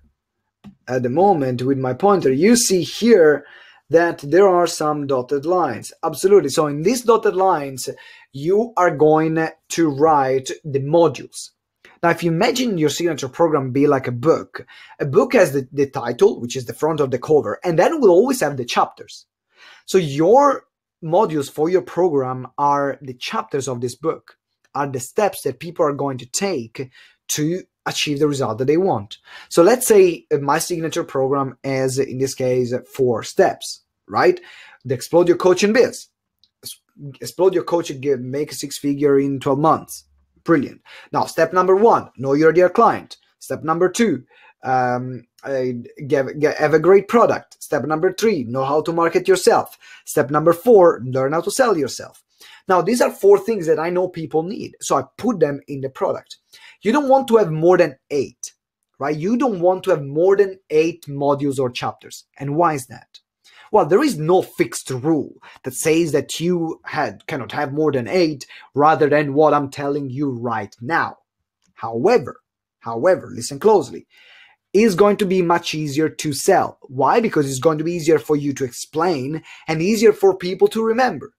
Speaker 1: at the moment. With my pointer, you see here that there are some dotted lines. Absolutely. So in these dotted lines, you are going to write the modules. Now, if you imagine your signature program be like a book has the title, which is the front of the cover, and then we'll always have the chapters. So your modules for your program are the chapters of this book, are the steps that people are going to take to achieve the result that they want. So let's say my signature program is, in this case, 4 steps, right? The explode your coaching biz. Explode your coaching, make a 6-figure in 12 months. Brilliant. Now, step number 1, know your ideal client. Step number 2, have a great product. Step number 3, know how to market yourself. Step number 4, learn how to sell yourself. Now, these are 4 things that I know people need, so I put them in the product. You don't want to have more than 8, right? You don't want to have more than 8 modules or chapters. And why is that? Well, there is no fixed rule that says that you cannot have more than 8 rather than what I'm telling you right now. However, listen closely, it is going to be much easier to sell. Why? Because it's going to be easier for you to explain and easier for people to remember.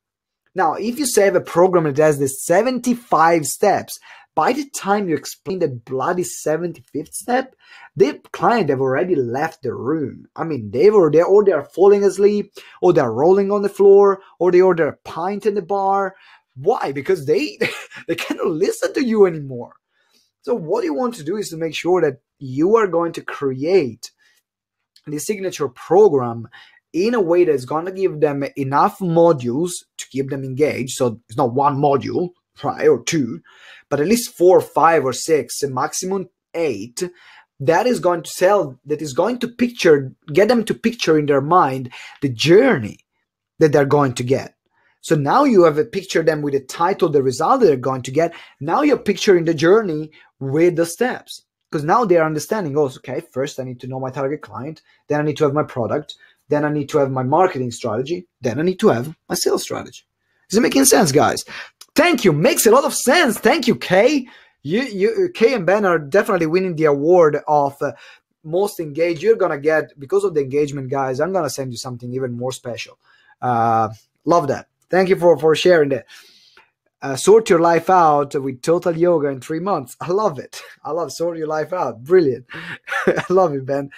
Speaker 1: Now, if you say have a program that has the 75 steps, by the time you explain the bloody 75th step, the client have already left the room. I mean, they are falling asleep, or they're rolling on the floor, or they order a pint in the bar. Why? Because they cannot listen to you anymore. So what you want to do is to make sure that you are going to create the signature program in a way that's going to give them enough modules to keep them engaged. So it's not 1 module, right, or 2, but at least 4, 5, or 6, a maximum 8. That is going to sell. That is going to get them to picture in their mind the journey that they're going to get. So now you have a picture them with the title, the result that they're going to get. Now you're picturing the journey with the steps, because now they're understanding. Oh, okay. First, I need to know my target client. Then I need to have my product. Then I need to have my marketing strategy. Then I need to have my sales strategy. Is it making sense, guys? Thank you. Makes a lot of sense. Thank you, Kay. Kay and Ben are definitely winning the award of most engaged. You're going to get, because of the engagement, guys, I'm going to send you something even more special. Love that. Thank you for sharing that. Sort your life out with total yoga in 3 months. I love it. I love sort your life out. Brilliant. I love it, Ben.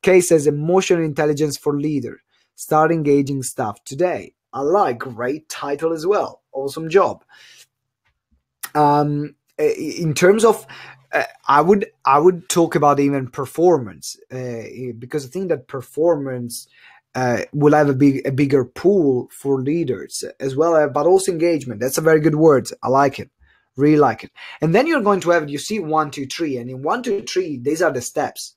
Speaker 1: Kay says emotional intelligence for leader. Start engaging stuff today. I like, great title as well. Awesome job. In terms of, I would talk about even performance, because I think that performance will have a bigger pool for leaders as well, but also engagement. That's a very good word. I like it. Really like it. And then you're going to have, you see 1, 2, 3. And in 1, 2, 3, these are the steps.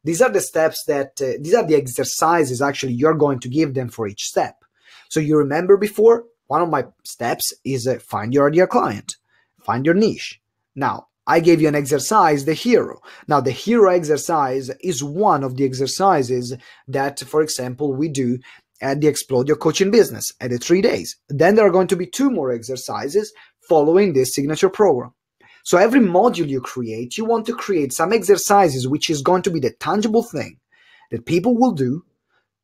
Speaker 1: These are the steps that, these are the exercises actually you're going to give them for each step. So you remember before, one of my steps is find your ideal client, find your niche. Now, I gave you an exercise, the hero. Now, the hero exercise is one of the exercises that, for example, we do at the Explode Your Coaching Business at the 3 days. Then there are going to be 2 more exercises following this signature program. So every module you create, you want to create some exercises, which is going to be the tangible thing that people will do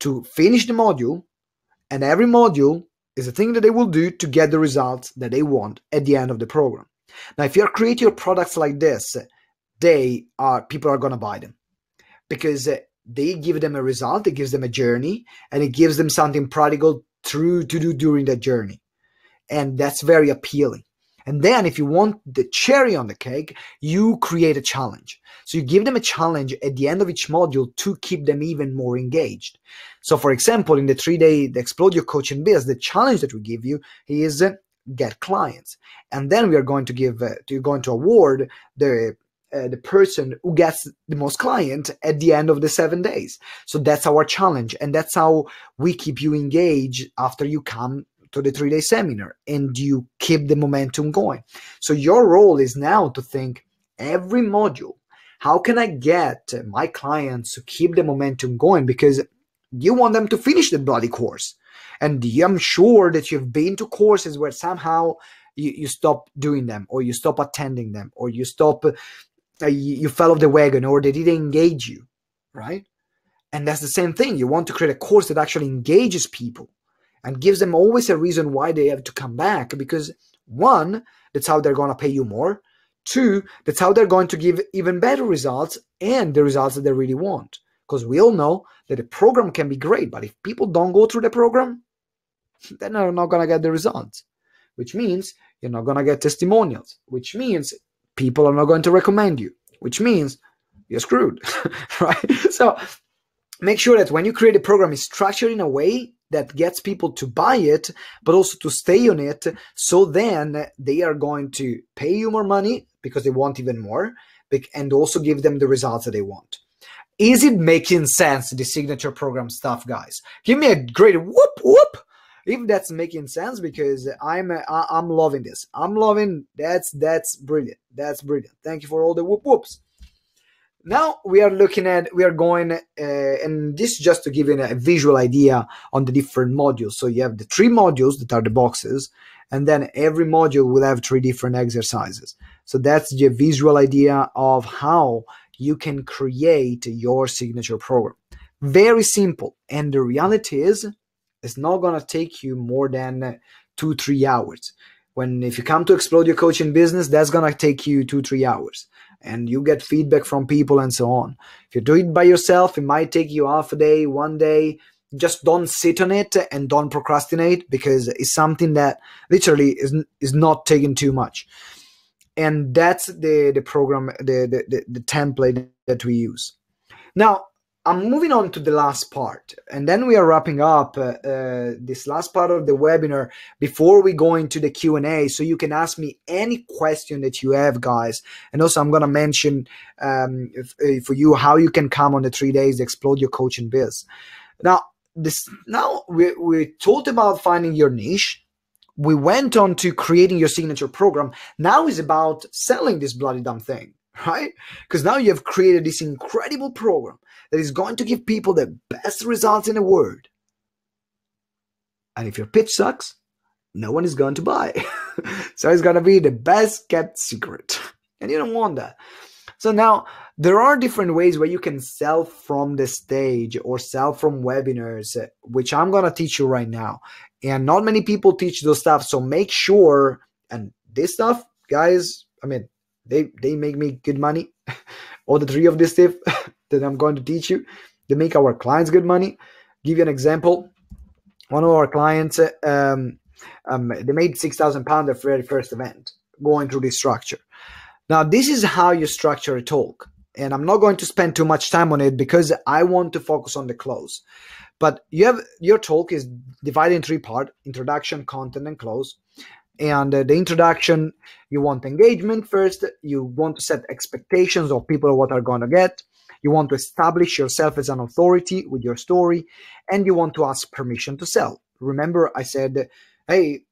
Speaker 1: to finish the module. And every module is a thing that they will do to get the results that they want at the end of the program. Now, if you're creating your products like this, people are going to buy them because they give them a result, it gives them a journey, and it gives them something practical to do during that journey. And that's very appealing. And then if you want the cherry on the cake, you create a challenge. So you give them a challenge at the end of each module to keep them even more engaged. So for example, in the 3-day, the Explode Your Coaching Biz, the challenge that we give you is get clients. And then we are going to give, you're going to award the person who gets the most client at the end of the 7 days. So that's our challenge. And that's how we keep you engaged after you come to the 3-day seminar and you keep the momentum going. So your role is now to think every module, how can I get my clients to keep the momentum going? Because you want them to finish the bloody course. And I'm sure that you've been to courses where somehow you stop doing them, or you stop attending them, or you stop, you fell off the wagon, or they didn't engage you, right? And that's the same thing. You want to create a course that actually engages people and gives them always a reason why they have to come back. Because 1, that's how they're going to pay you more. 2, that's how they're going to give even better results and the results that they really want. Because we all know that a program can be great, but if people don't go through the program, then they're not going to get the results, which means you're not going to get testimonials, which means people are not going to recommend you, which means you're screwed, right? So make sure that when you create a program, it's structured in a way that gets people to buy it, but also to stay on it. So then they are going to pay you more money because they want even more, and also give them the results that they want. Is it making sense, the signature program stuff, guys? Give me a great whoop whoop if that's making sense, because I'm loving this. I'm loving that's brilliant. That's brilliant. Thank you for all the whoop whoops. Now we are going, and this just to give you a visual idea on the different modules. So you have the 3 modules that are the boxes, and then every module will have 3 different exercises. So that's the visual idea of how you can create your signature program. Very simple. And the reality is, it's not going to take you more than 2-3 hours. If you come to Explode Your Coaching Business, that's going to take you 2-3 hours. And you get feedback from people and so on. If you do it by yourself, it might take you half a day, 1 day. Just don't sit on it and don't procrastinate, because it's something that literally is not taking too much. And that's the program, the template that we use. Now, I'm moving on to the last part, and then we are wrapping up this last part of the webinar before we go into the Q&A, so you can ask me any question that you have, guys. And also, I'm going to mention for you how you can come on the 3 days to Explode Your Coaching Biz. Now we talked about finding your niche. We went on to creating your signature program. Now is about selling this bloody dumb thing, right? Because now you have created this incredible program that is going to give people the best results in the world. And if your pitch sucks, no one is going to buy. So it's going to be the best kept secret. And you don't want that. So now there are different ways where you can sell from the stage or sell from webinars, which I'm going to teach you right now. And not many people teach those stuff. So make sure, and this stuff, guys, I mean, they make me good money. All the 3 of this stuff that I'm going to teach you, they make our clients good money. Give you an example. One of our clients, they made £6,000 their very first event going through this structure. Now, this is how you structure a talk. And I'm not going to spend too much time on it because I want to focus on the close. But your talk is divided in 3 parts: introduction, content, and close. And the introduction, you want engagement first. You want to set expectations of people what are going to get. You want to establish yourself as an authority with your story. And you want to ask permission to sell. Remember, I said, hey,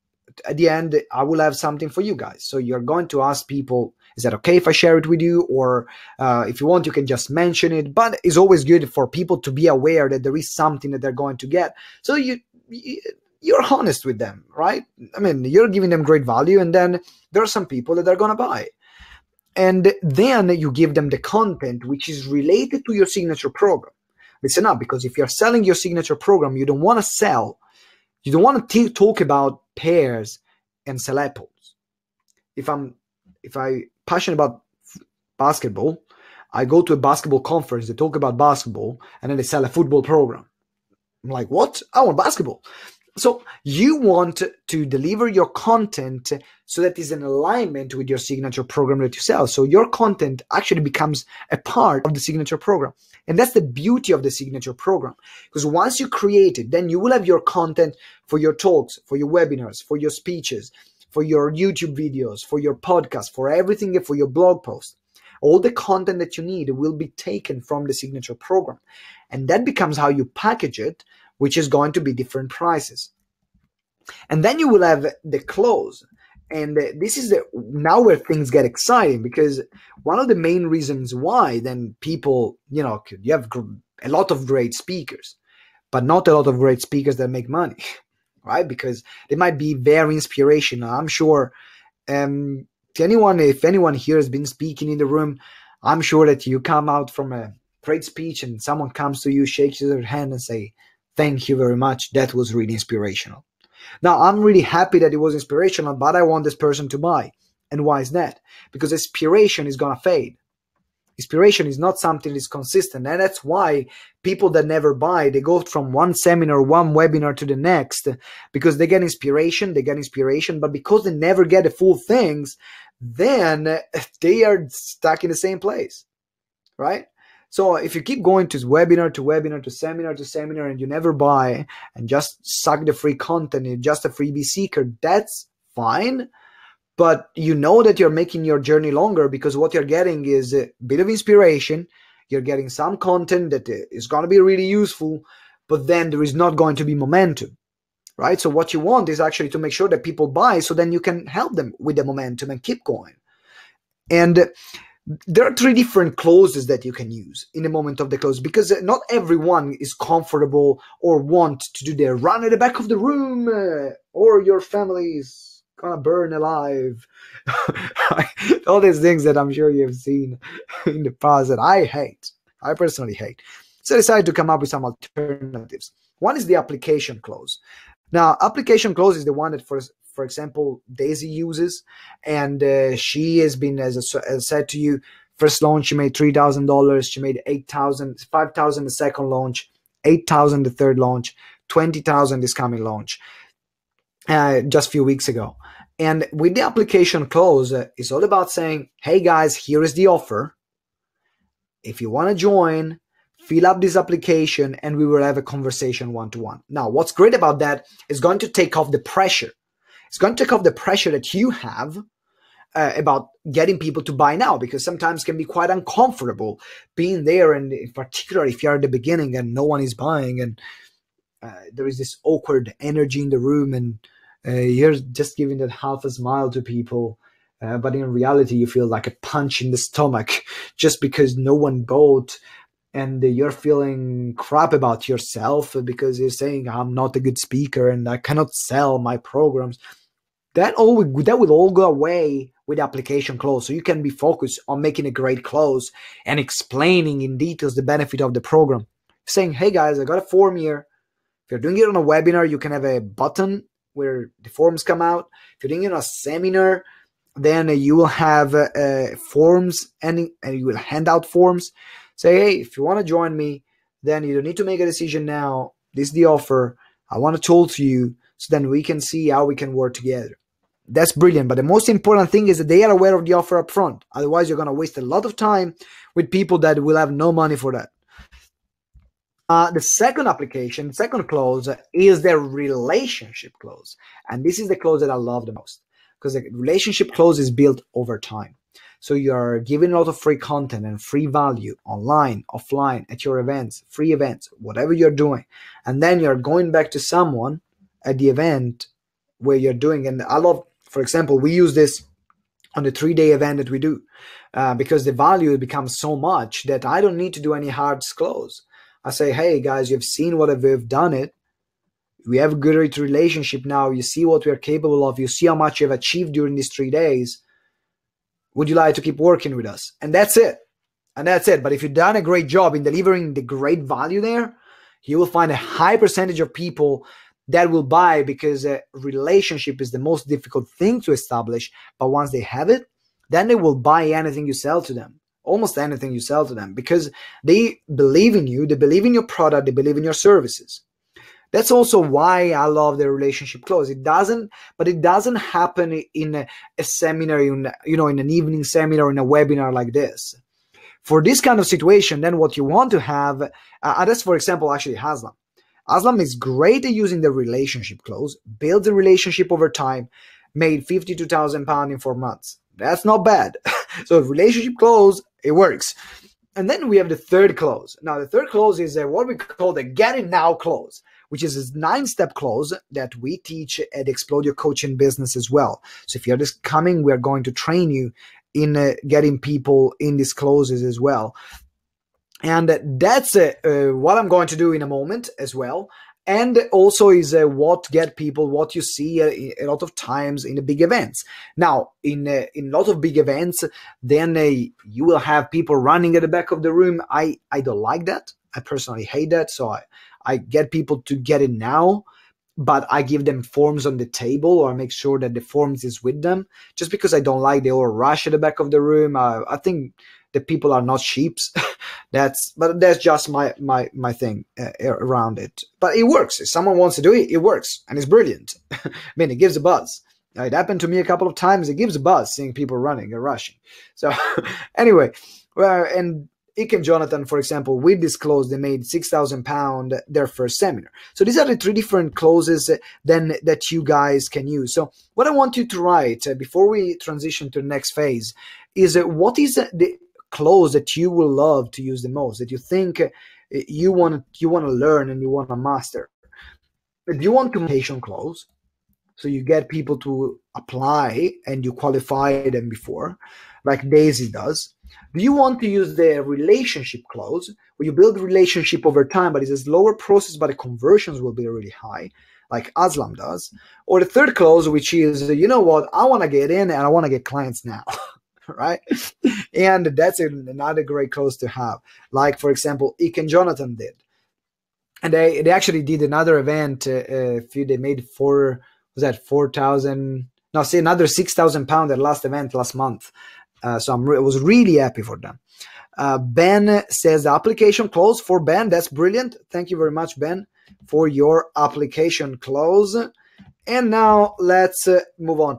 Speaker 1: at the end, I will have something for you guys. So you're going to ask people, is that okay if I share it with you? Or if you want, you can just mention it. But it's always good for people to be aware that there is something that they're going to get. So you're honest with them, right? I mean, you're giving them great value, and then there are some people that are going to buy. And then you give them the content which is related to your signature program. Listen up, because if you're selling your signature program, you don't want to sell. You don't want to talk about pears and sell apples. If I'm passionate about basketball, I go to a basketball conference, they talk about basketball, and then they sell a football program. I'm like, what? I want basketball. So you want to deliver your content so that is in alignment with your signature program that you sell. So your content actually becomes a part of the signature program. And that's the beauty of the signature program. Because once you create it, then you will have your content for your talks, for your webinars, for your speeches, for your YouTube videos, for your podcast, for everything, for your blog post. All the content that you need will be taken from the signature program. And that becomes how you package it, which is going to be different prices. And then you will have the close. And this is now where things get exciting, because one of the main reasons why then people, you have a lot of great speakers, but not a lot of great speakers that make money, right? Because they might be very inspirational. I'm sure if anyone here has been speaking in the room, I'm sure that you come out from a great speech and someone comes to you, shakes your hand and say, thank you very much. That was really inspirational. Now, I'm really happy that it was inspirational, but I want this person to buy. And why is that? Because inspiration is going to fade. Inspiration is not something that is consistent. And that's why people that never buy, they go from one seminar, one webinar to the next, because they get inspiration, but because they never get the full things, then they are stuck in the same place, right? So if you keep going to webinar to webinar to seminar to seminar and you never buy and just suck the free content, you're just a freebie seeker, that's fine. But you know that you're making your journey longer, because what you're getting is a bit of inspiration. You're getting some content that is going to be really useful, but then there is not going to be momentum, right? So what you want is actually to make sure that people buy, so then you can help them with the momentum and keep going. And there are 3 different closes that you can use in the moment of the close, because not everyone is comfortable or want to do the run at the back of the room, or your family is gonna burn alive. All these things that I'm sure you've seen in the past that I personally hate. So I decided to come up with some alternatives. One is the application close. Now, application close is the one that, for example, Daisy uses, and she has been, as I said to you, first launch she made $3,000, she made $8,000, $5,000 the second launch, $8,000 the third launch, $20,000 this coming launch, just a few weeks ago. And with the application close, it's all about saying, hey guys, here is the offer. If you want to join, fill up this application and we will have a conversation one-to-one. Now, what's great about that is going to take off the pressure. It's going to take off the pressure that you have about getting people to buy now, because sometimes it can be quite uncomfortable being there, and in particular if you're at the beginning and no one is buying, and there is this awkward energy in the room, and you're just giving that half a smile to people, but in reality you feel like a punch in the stomach just because no one bought, and you're feeling crap about yourself because you're saying, I'm not a good speaker and I cannot sell my programs. That will all go away with the application close. So you can be focused on making a great close and explaining in details the benefit of the program. Saying, hey guys, I got a form here. If you're doing it on a webinar, you can have a button where the forms come out. If you're doing it on a seminar, then you will have forms, and you will hand out forms. Say, hey, if you want to join me, then you don't need to make a decision now. This is the offer. I want to talk to you so then we can see how we can work together. that's brilliant. But the most important thing is that they are aware of the offer up front. Otherwise, you're going to waste a lot of time with people that will have no money for that. The second close is the relationship close. And this is the close that I love the most, because the relationship close is built over time. So you're giving a lot of free content and free value online, offline, at your events, free events, whatever you're doing. And then you're going back to someone at the event where you're doing. And I love, for example, we use this on the 3-day event that we do, because the value becomes so much that I don't need to do any hard close. I say, hey guys, you've seen what we've done it. We have a good relationship now. You see what we are capable of. You see how much you've achieved during these 3 days. Would you like to keep working with us? And that's it. And that's it. But if you've done a great job in delivering the great value there, you will find a high percentage of people that will buy, because a relationship is the most difficult thing to establish. But once they have it, then they will buy anything you sell to them. Almost anything you sell to them, because they believe in you, they believe in your product, they believe in your services. That's also why I love the relationship close. It doesn't happen in a seminar, in an evening seminar, in a webinar like this. For this kind of situation, then what you want to have, that's for example, actually Haslam. Haslam is great at using the relationship close, build the relationship over time, made £52,000 in 4 months. That's not bad. So relationship close, it works. And then we have the third close. Now, the third close is what we call the Get It Now close, which is a 9-step close that we teach at Explode Your Coaching Business as well. So if you're just coming, we're going to train you in getting people in these closes as well. And that's what I'm going to do in a moment as well. And also is what you see a lot of times in the big events. Now, in a lot of big events, then you will have people running at the back of the room. I don't like that. I personally hate that. So I get people to get it now, but I give them forms on the table, or I make sure that the forms is with them, just because I don't like the all rush at the back of the room. I think the people are not sheeps. That's just my thing around it. But it works. If someone wants to do it, it works, and it's brilliant. I mean, it gives a buzz. It happened to me a couple of times. It gives a buzz seeing people running and rushing. So anyway, and Ike and Jonathan, for example, with this close, they made £6,000 their first seminar. So these are the 3 different closes then that you guys can use. So what I want you to write before we transition to the next phase is what is the close that you will love to use the most, that you think you want to learn and you want to master. If you want to communication close, so you get people to apply and you qualify them before, like Daisy does. Do you want to use the relationship close, where you build a relationship over time, but it's a slower process, but the conversions will be really high, like Aslam does? Or the third close, which is, you know what, I want to get in and I want to get clients now. Right? And that's another great close to have. Like, for example, Ike and Jonathan did. And they actually did another event. They made another £6,000 at last event last month. So I was really happy for them. Ben says the application close for Ben. That's brilliant. Thank you very much, Ben, for your application close. And now let's move on.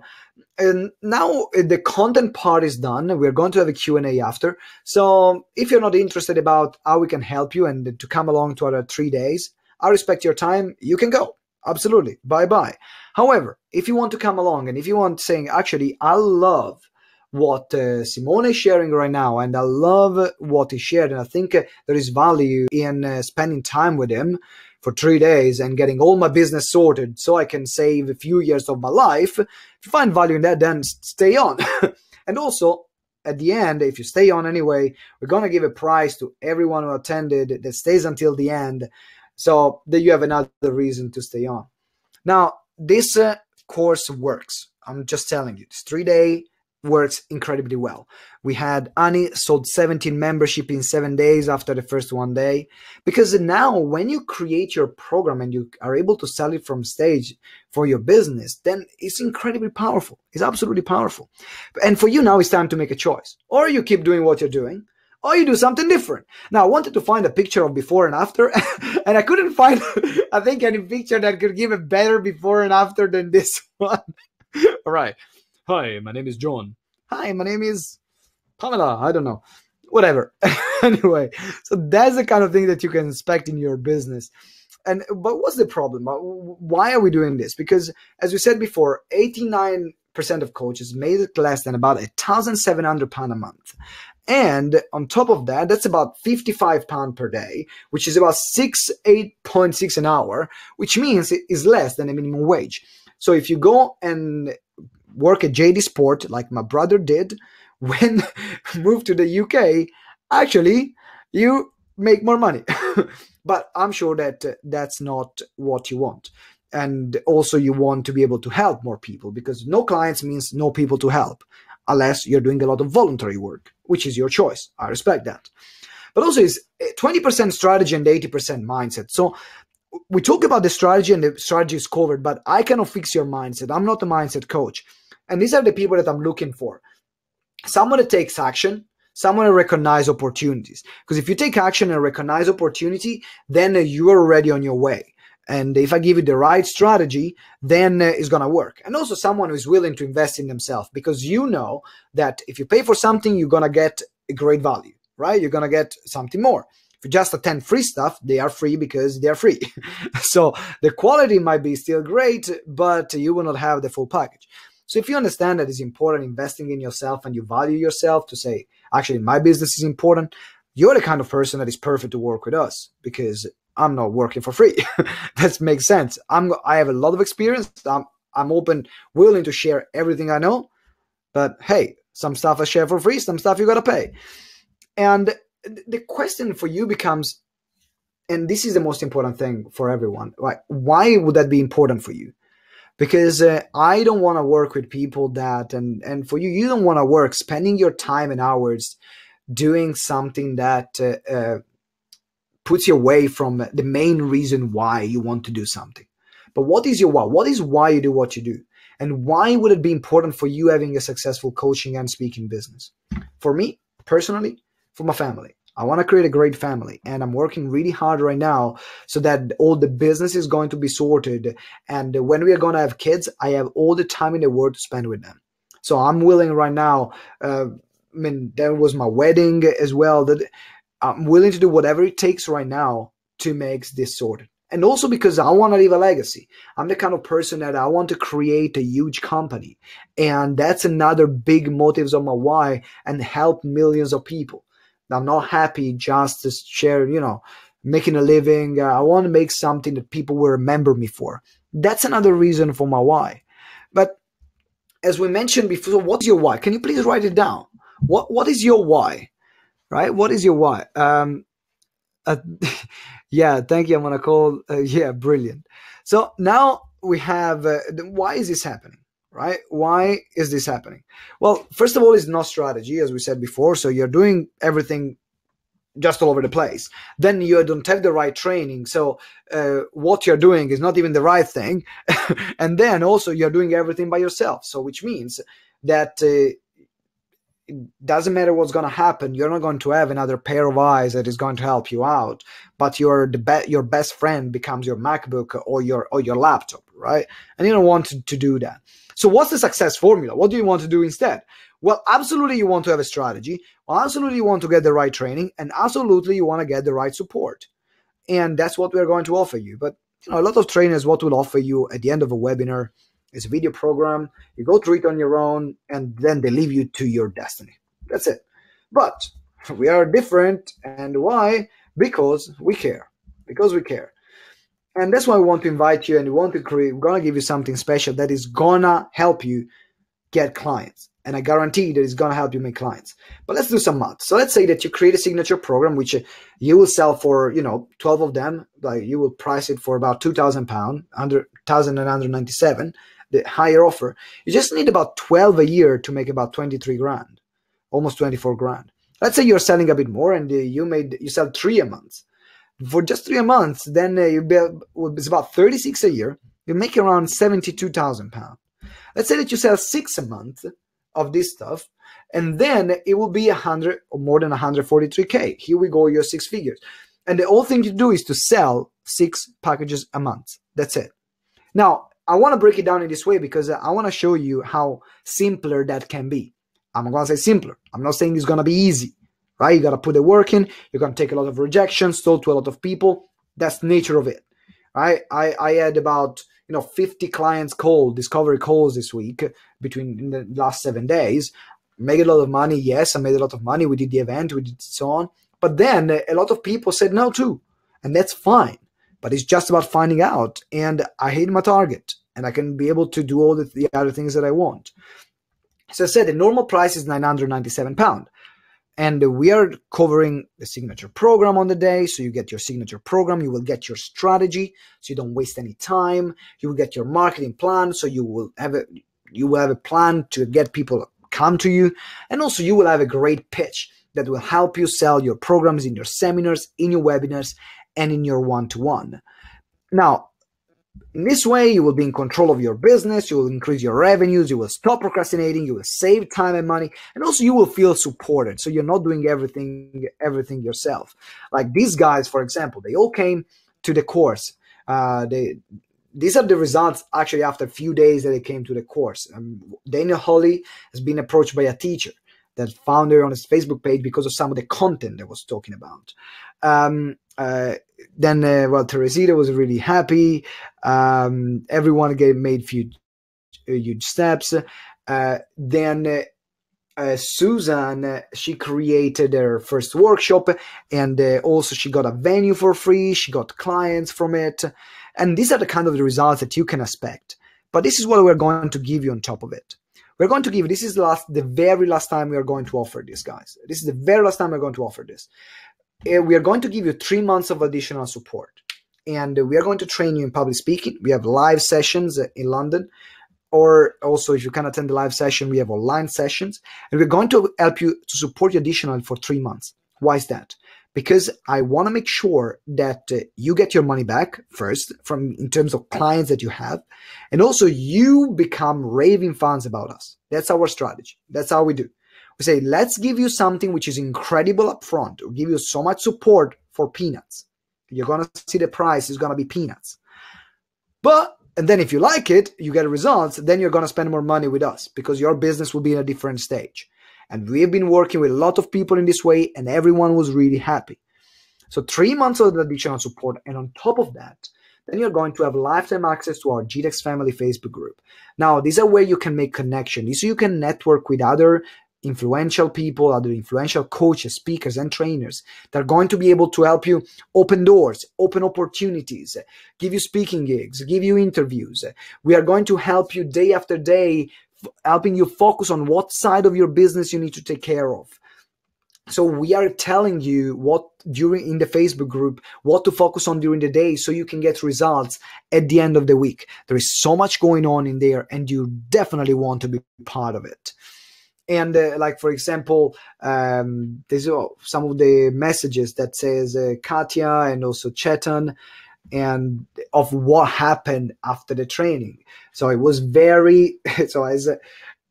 Speaker 1: And now the content part is done. We're going to have a Q&A after. So if you're not interested about how we can help you and to come along to our 3 days, I respect your time. You can go. Absolutely. Bye-bye. However, if you want to come along and if you want saying, actually, I love what Simone is sharing right now, and I love what he shared, and I think there is value in spending time with him for 3 days and getting all my business sorted so I can save a few years of my life. If you find value in that, then stay on. And also, at the end, if you stay on anyway, we're going to give a prize to everyone who attended that stays until the end, so that you have another reason to stay on. Now, this course works. I'm just telling you, this 3-day works incredibly well. We had Annie sold 17 membership in 7 days after the first 1 day, because now when you create your program and you are able to sell it from stage for your business, then it's incredibly powerful. It's absolutely powerful. And for you now, it's time to make a choice. Or you keep doing what you're doing, or you do something different. Now, I wanted to find a picture of before and after, and I couldn't find, I think, any picture that could give a better before and after than this one. All right. Hi, my name is John. Hi, my name is Pamela. I don't know. Whatever. Anyway, so that's the kind of thing that you can expect in your business. But what's the problem? Why are we doing this? Because as we said before, 89% of coaches make less than about £1,700 a month. And on top of that, that's about £55 per day, which is about 8.6 an hour, which means it is less than a minimum wage. So if you go and work at JD Sport, like my brother did, when moved to the UK, actually, you make more money. But I'm sure that that's not what you want. And also you want to be able to help more people, because no clients means no people to help, unless you're doing a lot of voluntary work, which is your choice. I respect that. But also it's 20% strategy and 80% mindset. So we talk about the strategy, and the strategy is covered, but I cannot fix your mindset. I'm not a mindset coach. And these are the people that I'm looking for. Someone that takes action, someone that recognizes opportunities. Because if you take action and recognize opportunity, then you are already on your way. And if I give you the right strategy, then it's going to work. And also someone who is willing to invest in themselves, because you know that if you pay for something, you're going to get a great value, right? You're going to get something more. If you just attend free stuff, they are free because they are free. So the quality might be still great, but you will not have the full package. So if you understand that it's important investing in yourself and you value yourself to say, actually, my business is important, you're the kind of person that is perfect to work with us, because I'm not working for free. That makes sense. I have a lot of experience. I'm open, willing to share everything I know. But hey, some stuff I share for free, some stuff you got to pay. And the question for you becomes, and this is the most important thing for everyone, right? Why would that be important for you? Because I don't want to work with people that, and for you, you don't want to work spending your time and hours doing something that puts you away from the main reason why you want to do something. But what is your why? What is why you do what you do? And why would it be important for you having a successful coaching and speaking business? For me, personally, for my family. I want to create a great family, and I'm working really hard right now so that all the business is going to be sorted. And when we are going to have kids, I have all the time in the world to spend with them. So I'm willing right now, there was my wedding as well, that I'm willing to do whatever it takes right now to make this sorted. And also because I want to leave a legacy. I'm the kind of person that I want to create a huge company. And that's another big motives of my why, and help millions of people. I'm not happy just to share, making a living. I want to make something that people will remember me for. That's another reason for my why. But as we mentioned before, what's your why? Can you please write it down? What is your why? Right? What is your why? Yeah, thank you. I'm going to call. Yeah, brilliant. So now we have, why is this happening? Right? Why is this happening? Well, first of all, it's not strategy, as we said before. So you're doing everything just all over the place. Then you don't have the right training. So what you're doing is not even the right thing. And then also you're doing everything by yourself. So which means that it doesn't matter what's going to happen. You're not going to have another pair of eyes that is going to help you out. But your best friend becomes your MacBook or your laptop, right? And you don't want to do that. So what's the success formula? What do you want to do instead? Well, absolutely you want to have a strategy. Well, absolutely you want to get the right training, and absolutely you want to get the right support. And that's what we're going to offer you. But a lot of trainers, what will offer you at the end of a webinar is a video program. You go through it on your own, and then they leave you to your destiny. That's it. But we are different. And why? Because we care. Because we care. And that's why we want to invite you, and we're going to give you something special that is going to help you get clients. And I guarantee that it's going to help you make clients. But let's do some math. So let's say that you create a signature program, which you will sell for, 12 of them. Like you will price it for about £2,000, $1,997, the higher offer. You just need about 12 a year to make about 23 grand, almost 24 grand. Let's say you're selling a bit more, and you sell 3 a month. For just 3 a month, then it's about 36 a year. You make around £72,000. Let's say that you sell 6 a month of this stuff, and then it will be 100 or more than 143K. Here we go, your 6 figures. And the whole thing to do is to sell 6 packages a month. That's it. Now, I want to break it down in this way because I want to show you how simpler that can be. I'm going to say simpler. I'm not saying it's going to be easy, right? You got to put the work in. You're going to take a lot of rejections, talk to a lot of people. That's the nature of it, right? I had about 50 clients discovery calls this week in the last 7 days. Made a lot of money. Yes, I made a lot of money. We did the event, we did so on. But then a lot of people said no too, and that's fine. But it's just about finding out, and I hit my target, and I can be able to do all the other things that I want. So I said the normal price is £997, and we are covering the signature program on the day. So you get your signature program, you will get your strategy, so you don't waste any time. You will get your marketing plan, so you will have a plan to get people to come to you, and also you will have a great pitch that will help you sell your programs in your seminars, in your webinars, and in your one-to-one. Now, in this way, you will be in control of your business, you will increase your revenues, you will stop procrastinating, you will save time and money, and also you will feel supported. So you're not doing everything yourself. Like these guys, for example, they all came to the course. These are the results actually after a few days that they came to the course. Daniel Holly has been approached by a teacher that found her on his Facebook page because of some of the content that was talking about. Then Teresita was really happy. Everyone made huge steps. Then Susan, she created her first workshop, and also she got a venue for free. She got clients from it. And these are the kind of the results that you can expect. But this is what we're going to give you on top of it. We're going to give, this is the very last time we are going to offer this, guys. This is the very last time we're going to offer this. We are going to give you 3 months of additional support. And we are going to train you in public speaking. We have live sessions in London. Or also, if you can attend the live session, we have online sessions. And we're going to help you to support you additionally for 3 months. Why is that? Because I want to make sure that you get your money back first in terms of clients that you have. And also you become raving fans about us. That's our strategy. That's how we do. We say, let's give you something which is incredible up front. We'll give you so much support for peanuts. You're going to see the price is going to be peanuts. And then if you like it, you get results, then you're going to spend more money with us because your business will be in a different stage. And we've been working with a lot of people in this way, and everyone was really happy. So 3 months of additional support. And on top of that, then you're going to have lifetime access to our GTeX family Facebook group. Now, these are where you can make connections. So you can network with other influential people, other influential coaches, speakers, and trainers that are going to be able to help you open doors, open opportunities, give you speaking gigs, give you interviews. We are going to help you day after day, helping you focus on what side of your business you need to take care of. So we are telling you in the Facebook group, what to focus on during the day so you can get results at the end of the week. There is so much going on in there, and you definitely want to be part of it. And like, for example, there's some of the messages that says Katya and also Chetan, and of what happened after the training. So it was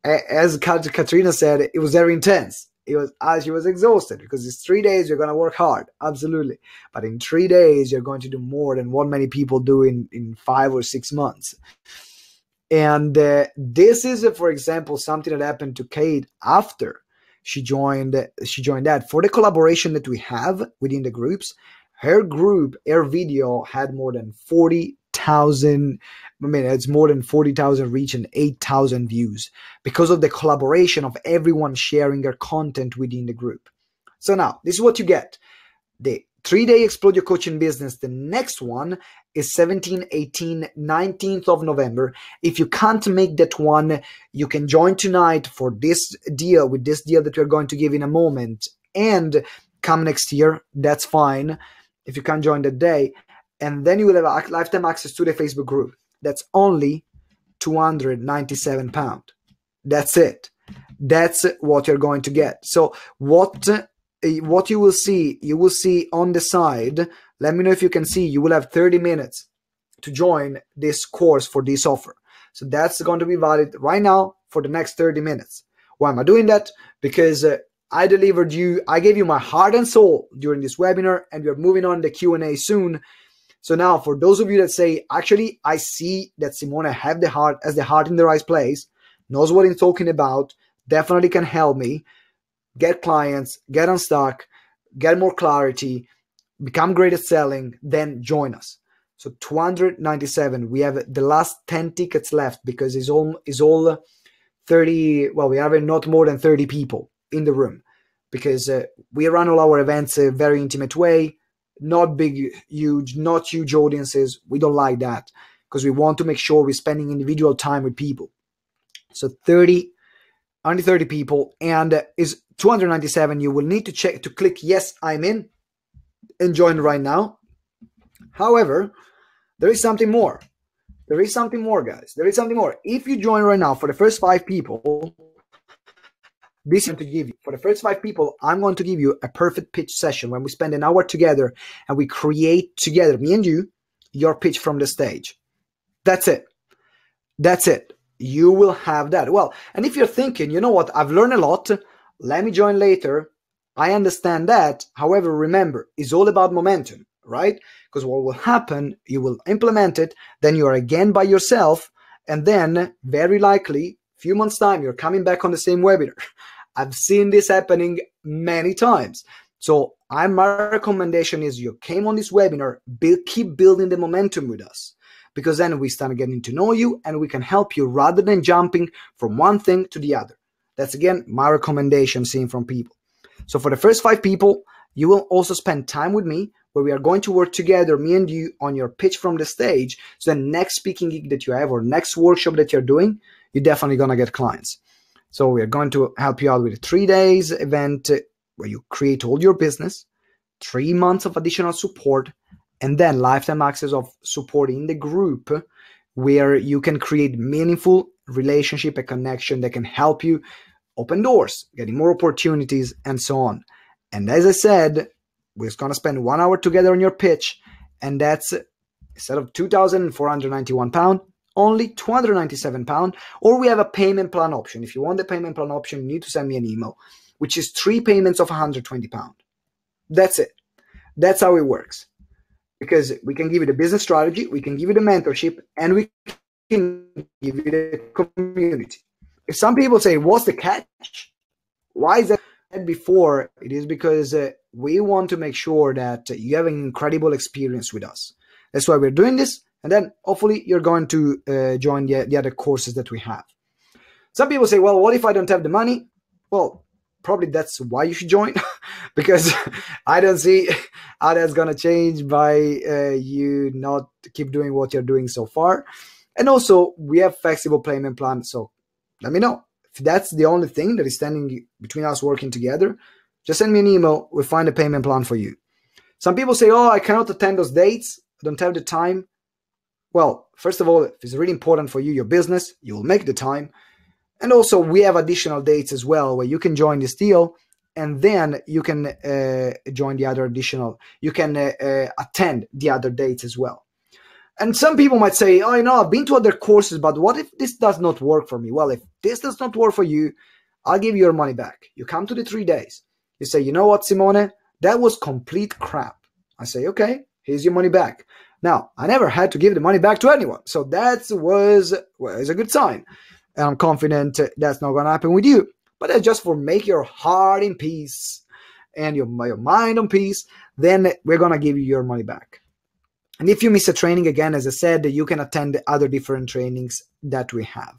Speaker 1: as Katrina said, it was very intense. She was exhausted because it's 3 days, you're going to work hard. Absolutely. But in 3 days, you're going to do more than what many people do in 5 or 6 months. And this is, for example, something that happened to Kate after she joined that. For the collaboration that we have within the groups, her video had more than 40,000. It's more than 40,000 reach and 8,000 views because of the collaboration of everyone sharing their content within the group. So now, this is what you get. The 3-day Explode Your Coaching Business. The next one is 17, 18, 19th of November. If you can't make that one, you can join tonight for this deal, with this deal that we're going to give in a moment, and come next year. That's fine if you can't join that day. And then you will have lifetime access to the Facebook group. That's only £297. That's it. That's what you're going to get. So what you will see on the side, let me know if you can see, you will have 30 minutes to join this course for this offer. So that's going to be valid right now for the next 30 minutes. Why am I doing that? Because I gave you my heart and soul during this webinar, and we're moving on the Q&A soon. So now for those of you that say, actually, I see that Simone has the heart in the right place, knows what he's talking about, definitely can help me get clients, get unstuck, get more clarity, become great at selling, then join us. So 297, we have the last 10 tickets left because it's all 30, well, we have not more than 30 people in the room because we run all our events a very intimate way, not huge audiences. We don't like that because we want to make sure we're spending individual time with people. So only 30 people, and is 297. You will need to click yes, I'm in, and join right now. However, there is something more. There is something more, guys. There is something more. If you join right now, for the first 5 people, this is going to give you, for the first 5 people, I'm going to give you a perfect pitch session when we spend an hour together and we create together, me and you, your pitch from the stage. That's it. That's it. You will have that. Well, and if you're thinking, you know what, I've learned a lot, let me join later. I understand that. However, remember, it's all about momentum, right? Because what will happen, you will implement it, then you're again by yourself, and then very likely, a few months' time, you're coming back on the same webinar. I've seen this happening many times. So my recommendation is you came on this webinar, keep building the momentum with us. Because then we start getting to know you and we can help you rather than jumping from one thing to the other. That's, again, my recommendation seen from people. So for the first 5 people, you will also spend time with me where we are going to work together, me and you, on your pitch from the stage. So the next speaking gig that you have or next workshop that you're doing, you're definitely going to get clients. So we're going to help you out with a 3 days event where you create all your business, 3 months of additional support, and then lifetime access of support in the group where you can create meaningful relationship and connection that can help you open doors, getting more opportunities, and so on. And as I said, we're just going to spend 1 hour together on your pitch, and that's, instead of £2,491, only £297, or we have a payment plan option. If you want the payment plan option, you need to send me an email, which is 3 payments of £120. That's it. That's how it works. Because we can give you the business strategy, we can give you the mentorship, and we can give you the community. If some people say, what's the catch? Why is that? Before, it is because we want to make sure that you have an incredible experience with us. That's why we're doing this. And then hopefully you're going to join the other courses that we have. Some people say, well, what if I don't have the money? Well, probably that's why you should join, because I don't see how that's going to change by you not keep doing what you're doing so far. And also, we have flexible payment plans. So let me know. If that's the only thing that is standing between us working together, just send me an email. We'll find a payment plan for you. Some people say, oh, I cannot attend those dates. I don't have the time. Well, first of all, if it's really important for you, your business, you will make the time. And also, we have additional dates as well where you can join this deal, and then you can join the other additional. You can attend the other dates as well. And some people might say, oh, you know, I've been to other courses, but what if this does not work for me? Well, if this does not work for you, I'll give you your money back. You come to the 3 days. You say, you know what, Simone, that was complete crap. I say, okay, here's your money back. Now, I never had to give the money back to anyone. So that was a good sign. And I'm confident that's not going to happen with you. But that's just for make your heart in peace and your mind in peace. Then we're going to give you your money back. And if you miss a training, again, as I said, you can attend other different trainings that we have.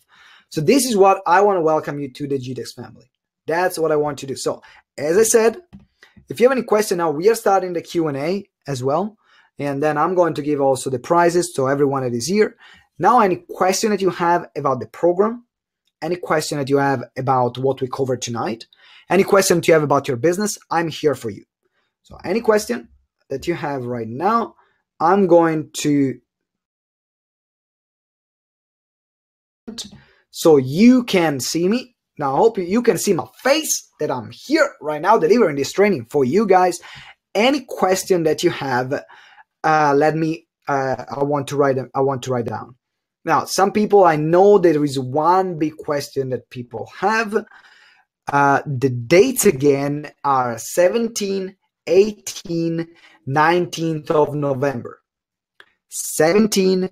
Speaker 1: So this is what I want to welcome you to the GTeX family. That's what I want to do. So as I said, if you have any question now, we are starting the Q&A as well. And then I'm going to give also the prizes to everyone that is here. Now, any question that you have about the program, any question that you have about what we covered tonight, any question that you have about your business, I'm here for you. So any question that you have right now, I'm going to, so you can see me. Now, I hope you can see my face that I'm here right now delivering this training for you guys. Any question that you have, let me, I want to write down. Now, some people, I know there is one big question that people have. The dates again are 17, 18, 19th of November. 17,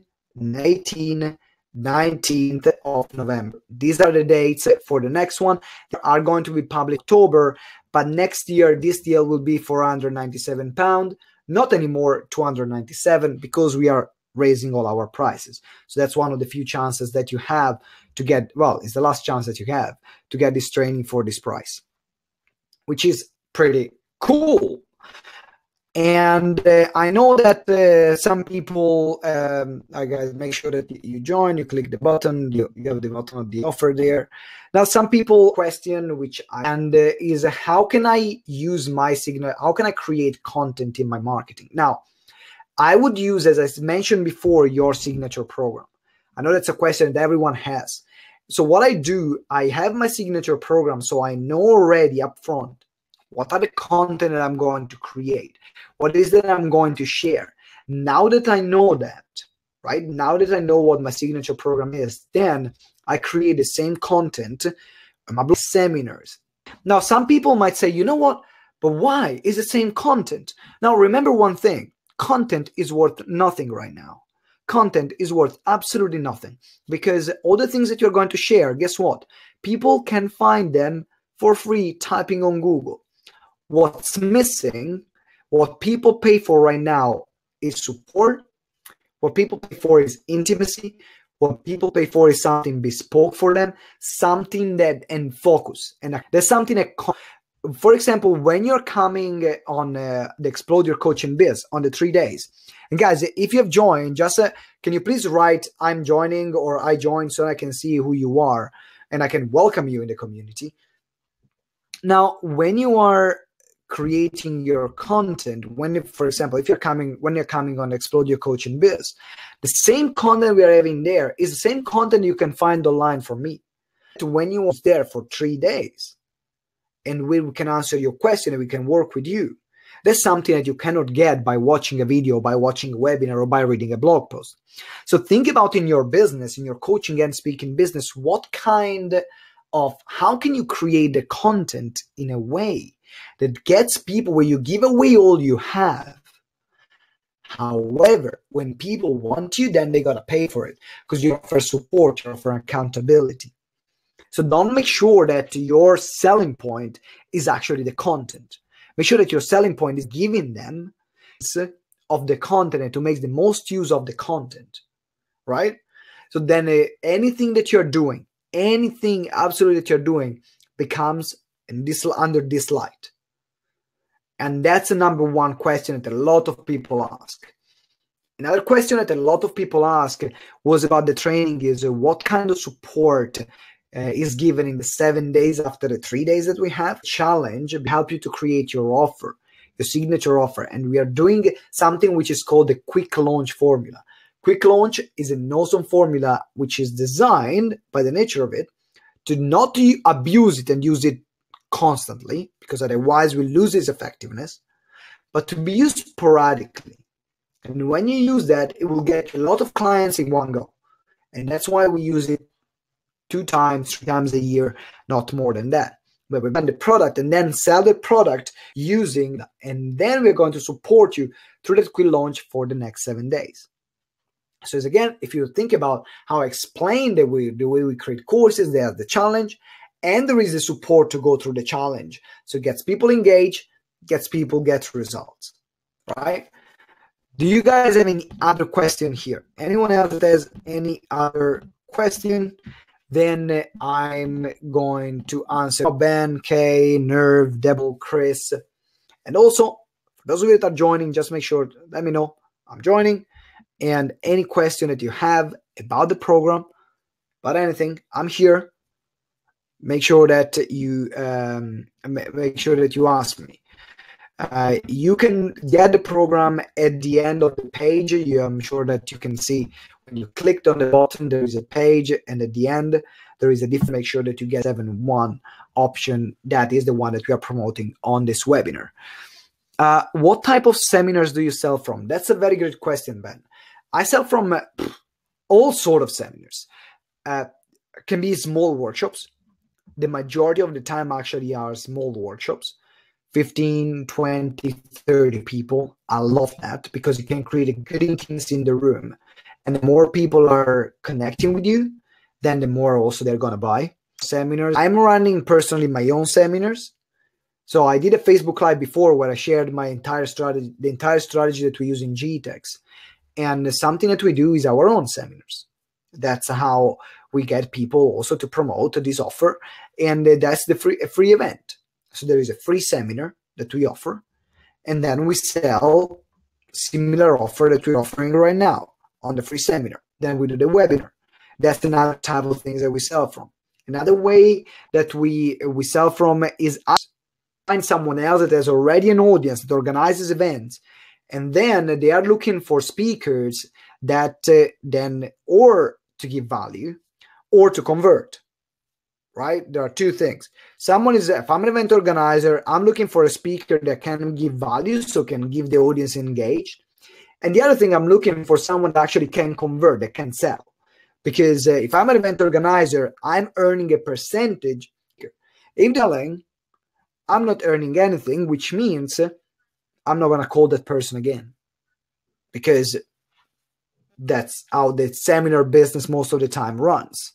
Speaker 1: 18, 19th of November. These are the dates for the next one. They are going to be published October, but next year this deal will be £497, not anymore 297, because we are raising all our prices. So that's one of the few chances that you have to get, well, it's the last chance that you have to get this training for this price, which is pretty cool. And I know that some people, guys, make sure that you join, you click the button, you have the button of the offer there. Now, some people question, is how can I use my signature? How can I create content in my marketing? Now, I would use, as I mentioned before, your signature program. I know that's a question that everyone has. So what I do, I have my signature program, so I know already up front what are the content that I'm going to create, what is that I'm going to share. Now that I know that, right? Now that I know what my signature program is, then I create the same content on my seminars. Now, some people might say, you know what? But why is the same content? Now, remember one thing. Content is worth nothing right now. Content is worth absolutely nothing, because all the things that you're going to share, guess what? People can find them for free typing on Google. What's missing, what people pay for right now is support. What people pay for is intimacy. What people pay for is something bespoke for them, something that, and focus. And there's something that, for example, when you're coming on the Explode Your Coaching Biz on the 3 days, and guys, if you have joined, just can you please write I'm joining or I joined so I can see who you are and I can welcome you in the community. Now, when you are creating your content, for example, if you're coming on Explode Your Coaching Biz, the same content we are having there is the same content you can find online from me. When you are there for 3 days, and we can answer your question and we can work with you. That's something that you cannot get by watching a video, by watching a webinar, or by reading a blog post. So think about in your business, in your coaching and speaking business, how can you create the content in a way that gets people, where you give away all you have. However, when people want you, then they got to pay for it, because you offer support, you offer accountability. So don't make sure that your selling point is actually the content. Make sure that your selling point is giving them of the content and to make the most use of the content, right? So then anything that you're doing, anything absolutely that you're doing becomes under this light. And that's the number one question that a lot of people ask. Another question that a lot of people ask was about the training is what kind of support is given in the 7 days after the 3 days that we have. Challenge help you to create your offer, your signature offer. And we are doing something which is called the quick launch formula. Quick launch is an awesome formula which is designed by the nature of it to not abuse it and use it constantly, because otherwise we lose its effectiveness, but to be used sporadically. And when you use that, it will get a lot of clients in one go. And that's why we use it 2 times, 3 times a year, not more than that. But we build the product and then sell the product using that. And then we're going to support you through that quick launch for the next 7 days. So again, if you think about how I explained the way we create courses, there's the challenge, and there is the support to go through the challenge. So it gets people engaged, gets results, right? Do you guys have any other question here? Anyone else that has any other question? Then I'm going to answer. Ben, Kay, Nerve, Debble, Chris. And also, for those of you that are joining, just make sure, let me know I'm joining. And any question that you have about the program, about anything, I'm here. Make sure that you ask me. You can get the program at the end of the page. I'm sure that you can see when you clicked on the button, there is a page, and at the end, there is a different. Make sure that you get 7.1 option. That is the one that we are promoting on this webinar. What type of seminars do you sell from? That's a very good question, Ben. I sell from all sort of seminars. Can be small workshops. The majority of the time actually are small workshops. 15, 20, 30 people. I love that because you can create a good intimacy in the room. And the more people are connecting with you, then the more also they're going to buy. Seminars. I'm running personally my own seminars. So I did a Facebook Live before where I shared my entire strategy, the entire strategy that we use in GTeX. And something that we do is our own seminars. That's how we get people also to promote this offer. And that's the free event. So there is a free seminar that we offer. And then we sell similar offer that we're offering right now on the free seminar. Then we do the webinar. That's another type of things that we sell from. Another way that we sell from is find someone else that has already an audience that organizes events, and then they are looking for speakers that then or to give value or to convert. Right? There are two things. If I'm an event organizer, I'm looking for a speaker that can give value, so can give the audience engaged. And the other thing, I'm looking for someone that actually can convert, that can sell. Because if I'm an event organizer, I'm earning a percentage. If they're I'm not earning anything, which means I'm not going to call that person again. Because that's how the seminar business most of the time runs.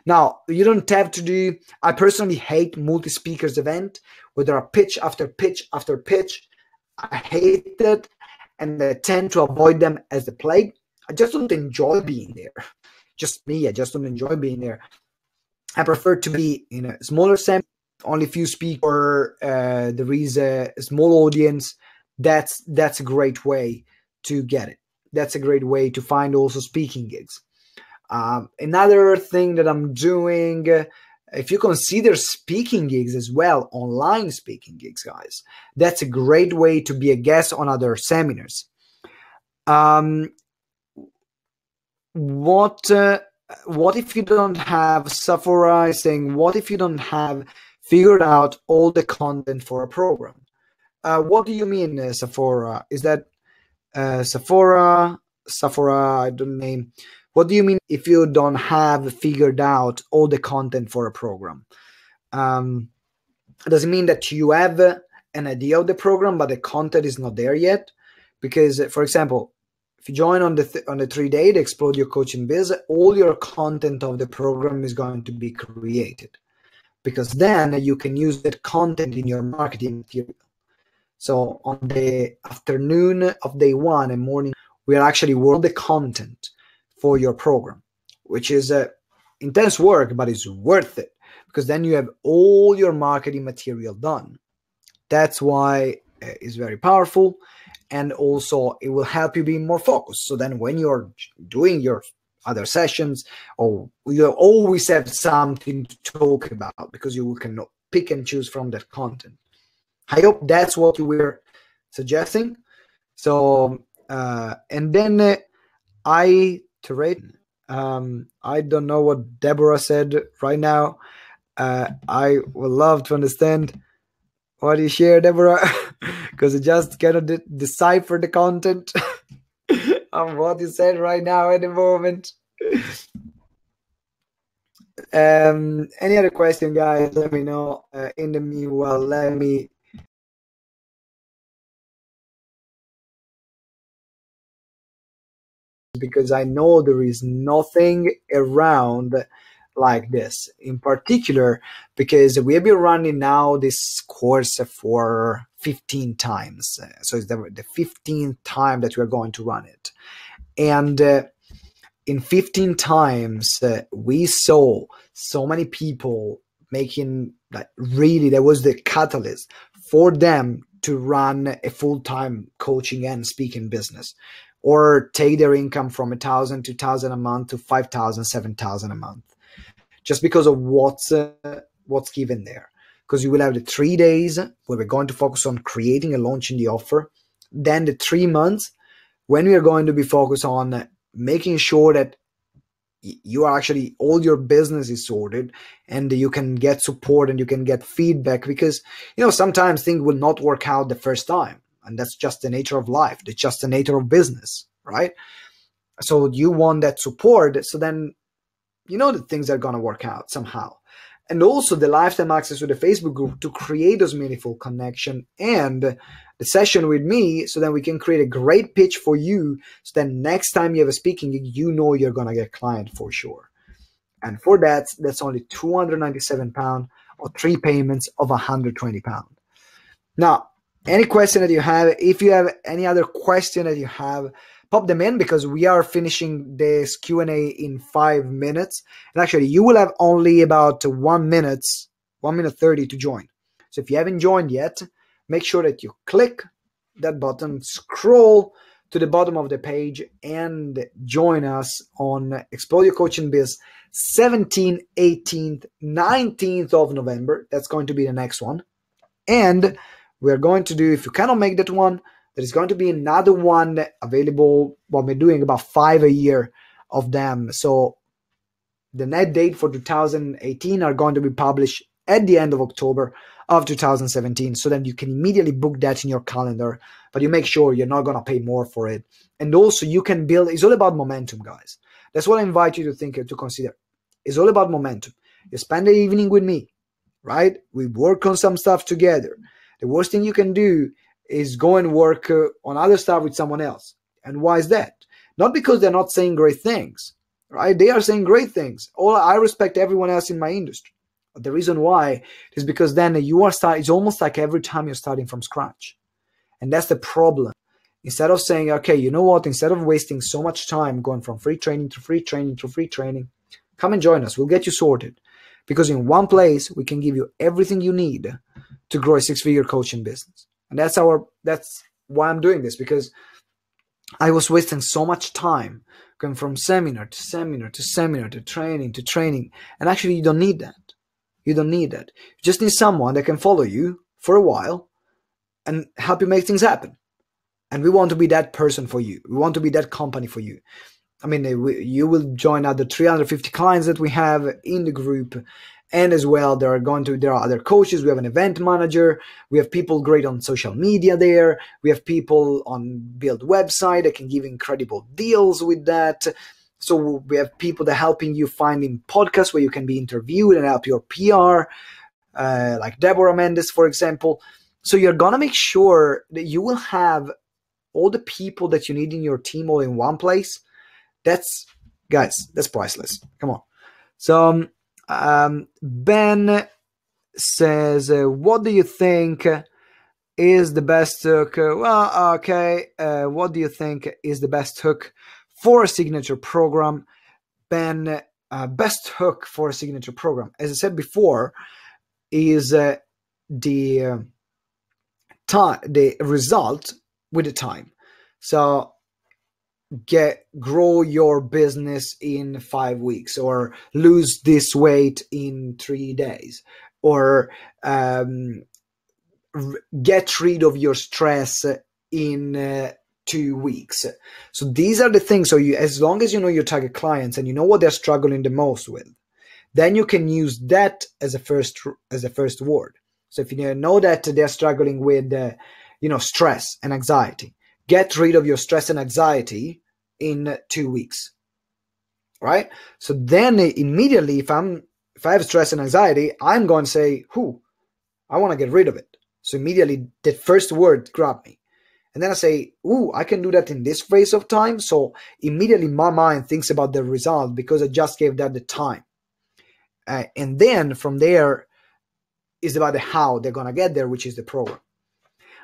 Speaker 1: Now, you don't have to do, I personally hate multi-speakers event where there are pitch after pitch after pitch. I hate that, and I tend to avoid them as the plague. I just don't enjoy being there. Just me, I just don't enjoy being there. I prefer to be in a smaller seminar, only a few speakers, or there is a small audience. That's a great way to get it. That's a great way to find also speaking gigs. Another thing that I'm doing, if you consider speaking gigs as well, online speaking gigs, guys, that's a great way to be a guest on other seminars. What if you don't have, Sephora is saying, what if you don't have figured out all the content for a program? What do you mean, Sephora? Is that Sephora, I don't name. What do you mean if you don't have figured out all the content for a program? Does it mean that you have an idea of the program, but the content is not there yet? Because, for example, if you join on the 3-day, the Explode Your Coaching Biz, all your content of the program is going to be created. Because then you can use that content in your marketing material. So on the afternoon of day 1 and morning, we are actually working on the content for your program, which is intense work, but it's worth it because then you have all your marketing material done. That's why it's very powerful, and also it will help you be more focused. So then when you're doing your other sessions, or you always have something to talk about because you can pick and choose from that content. I hope that's what you were suggesting. So and then I don't know what Deborah said right now. I would love to understand what you share, Deborah, because I just cannot decipher the content of what you said right now at the moment. Any other question, guys? Let me know. In the meanwhile, let me. Because I know there is nothing around like this, in particular because we have been running now this course for 15 times. So it's the 15th time that we're going to run it. And in 15 times, we saw so many people making, like, really, that was the catalyst for them to run a full-time coaching and speaking business, or take their income from 1,000, 2,000 a month to 5,000, 7,000 a month, just because of what's given there. Because you will have the 3 days where we're going to focus on creating and launching the offer. Then the 3 months when we are going to be focused on making sure that you are actually, all your business is sorted and you can get support and you can get feedback, because sometimes things will not work out the first time. And that's just the nature of life. It's just the nature of business, right? So you want that support. So then that things are going to work out somehow. and also the lifetime access to the Facebook group to create those meaningful connection, and the session with me so that we can create a great pitch for you, so that next time you have a speaking gig, you know you're going to get a client for sure. And for that, that's only £297 or 3 payments of £120. Now, any question that you have, if you have any other question that you have, pop them in, because we are finishing this Q&A in 5 minutes. And actually, you will have only about 1 minute 30 to join. So if you haven't joined yet, make sure that you click that button, scroll to the bottom of the page, and join us on Explode Your Coaching Biz 17th, 18th, 19th of November. That's going to be the next one. And we're going to do, if you cannot make that one, there is going to be another one available. Well, we're doing about 5 a year of them. So the net date for 2018 are going to be published at the end of October of 2017, so that you can immediately book that in your calendar, but you make sure you're not going to pay more for it. And also you can build, it's all about momentum, guys. That's what I invite you to think, to consider. It's all about momentum. You spend the evening with me, right? We work on some stuff together. The worst thing you can do is go and work on other stuff with someone else. And why is that? Not because they're not saying great things, right? They are saying great things. I respect everyone else in my industry. But the reason why is because then you are starting, it's almost like every time you're starting from scratch. And that's the problem. Instead of saying, okay, you know what, instead of wasting so much time going from free training to free training to free training, come and join us. We'll get you sorted. Because in one place, we can give you everything you need to grow a 6-figure coaching business. And that's why I'm doing this, because I was wasting so much time going from seminar to seminar to seminar to training. And actually, you don't need that. You don't need that. You just need someone that can follow you for a while and help you make things happen. And we want to be that person for you. We want to be that company for you. I mean, you will join other 350 clients that we have in the group. And as well, there are other coaches. We have an event manager. We have people great on social media there. We have people on build website that can give incredible deals with that. So we have people that are helping you finding podcasts where you can be interviewed and help your PR, like Deborah Mendes, for example. So you're going to make sure that you will have all the people that you need in your team all in one place. Guys, that's priceless. Come on. So Ben says, what do you think is the best hook? Well, okay. What do you think is the best hook for a signature program? Ben, best hook for a signature program, as I said before, is the result with the time. So grow your business in 5 weeks, or lose this weight in 3 days, or get rid of your stress in 2 weeks. So these are the things. So as long as you know your target clients and you know what they're struggling the most with, then you can use that as a first word. So if you know that they're struggling with stress and anxiety, get rid of your stress and anxiety in 2 weeks, right? So then immediately, if I have stress and anxiety, I'm going to say, I want to get rid of it. So immediately the first word grabbed me. And then I say, I can do that in this phase of time. So immediately my mind thinks about the result because I just gave that the time. And then from there is about the how they're going to get there, which is the program.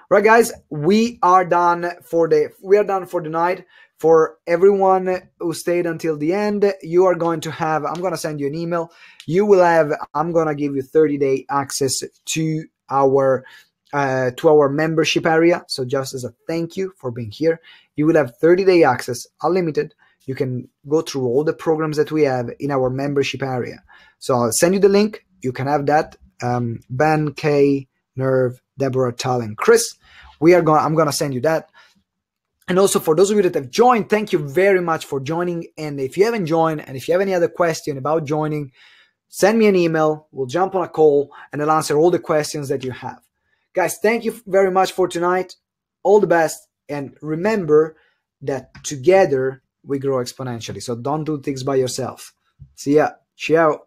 Speaker 1: Right, guys, we are done for the night. For everyone who stayed until the end, you are going to have, I'm going to send you an email. I'm going to give you 30-day access to our membership area. So just as a thank you for being here, you will have 30-day access, unlimited. You can go through all the programs that we have in our membership area. So I'll send you the link. You can have that. Ben, Kay, Nerve, Deborah, Tal, and Chris. I'm going to send you that. And also for those of you that have joined, thank you very much for joining. And if you haven't joined, and if you have any other question about joining, send me an email. We'll jump on a call and I'll answer all the questions that you have. Guys, thank you very much for tonight. All the best. And remember that together we grow exponentially. So don't do things by yourself. See ya. Ciao.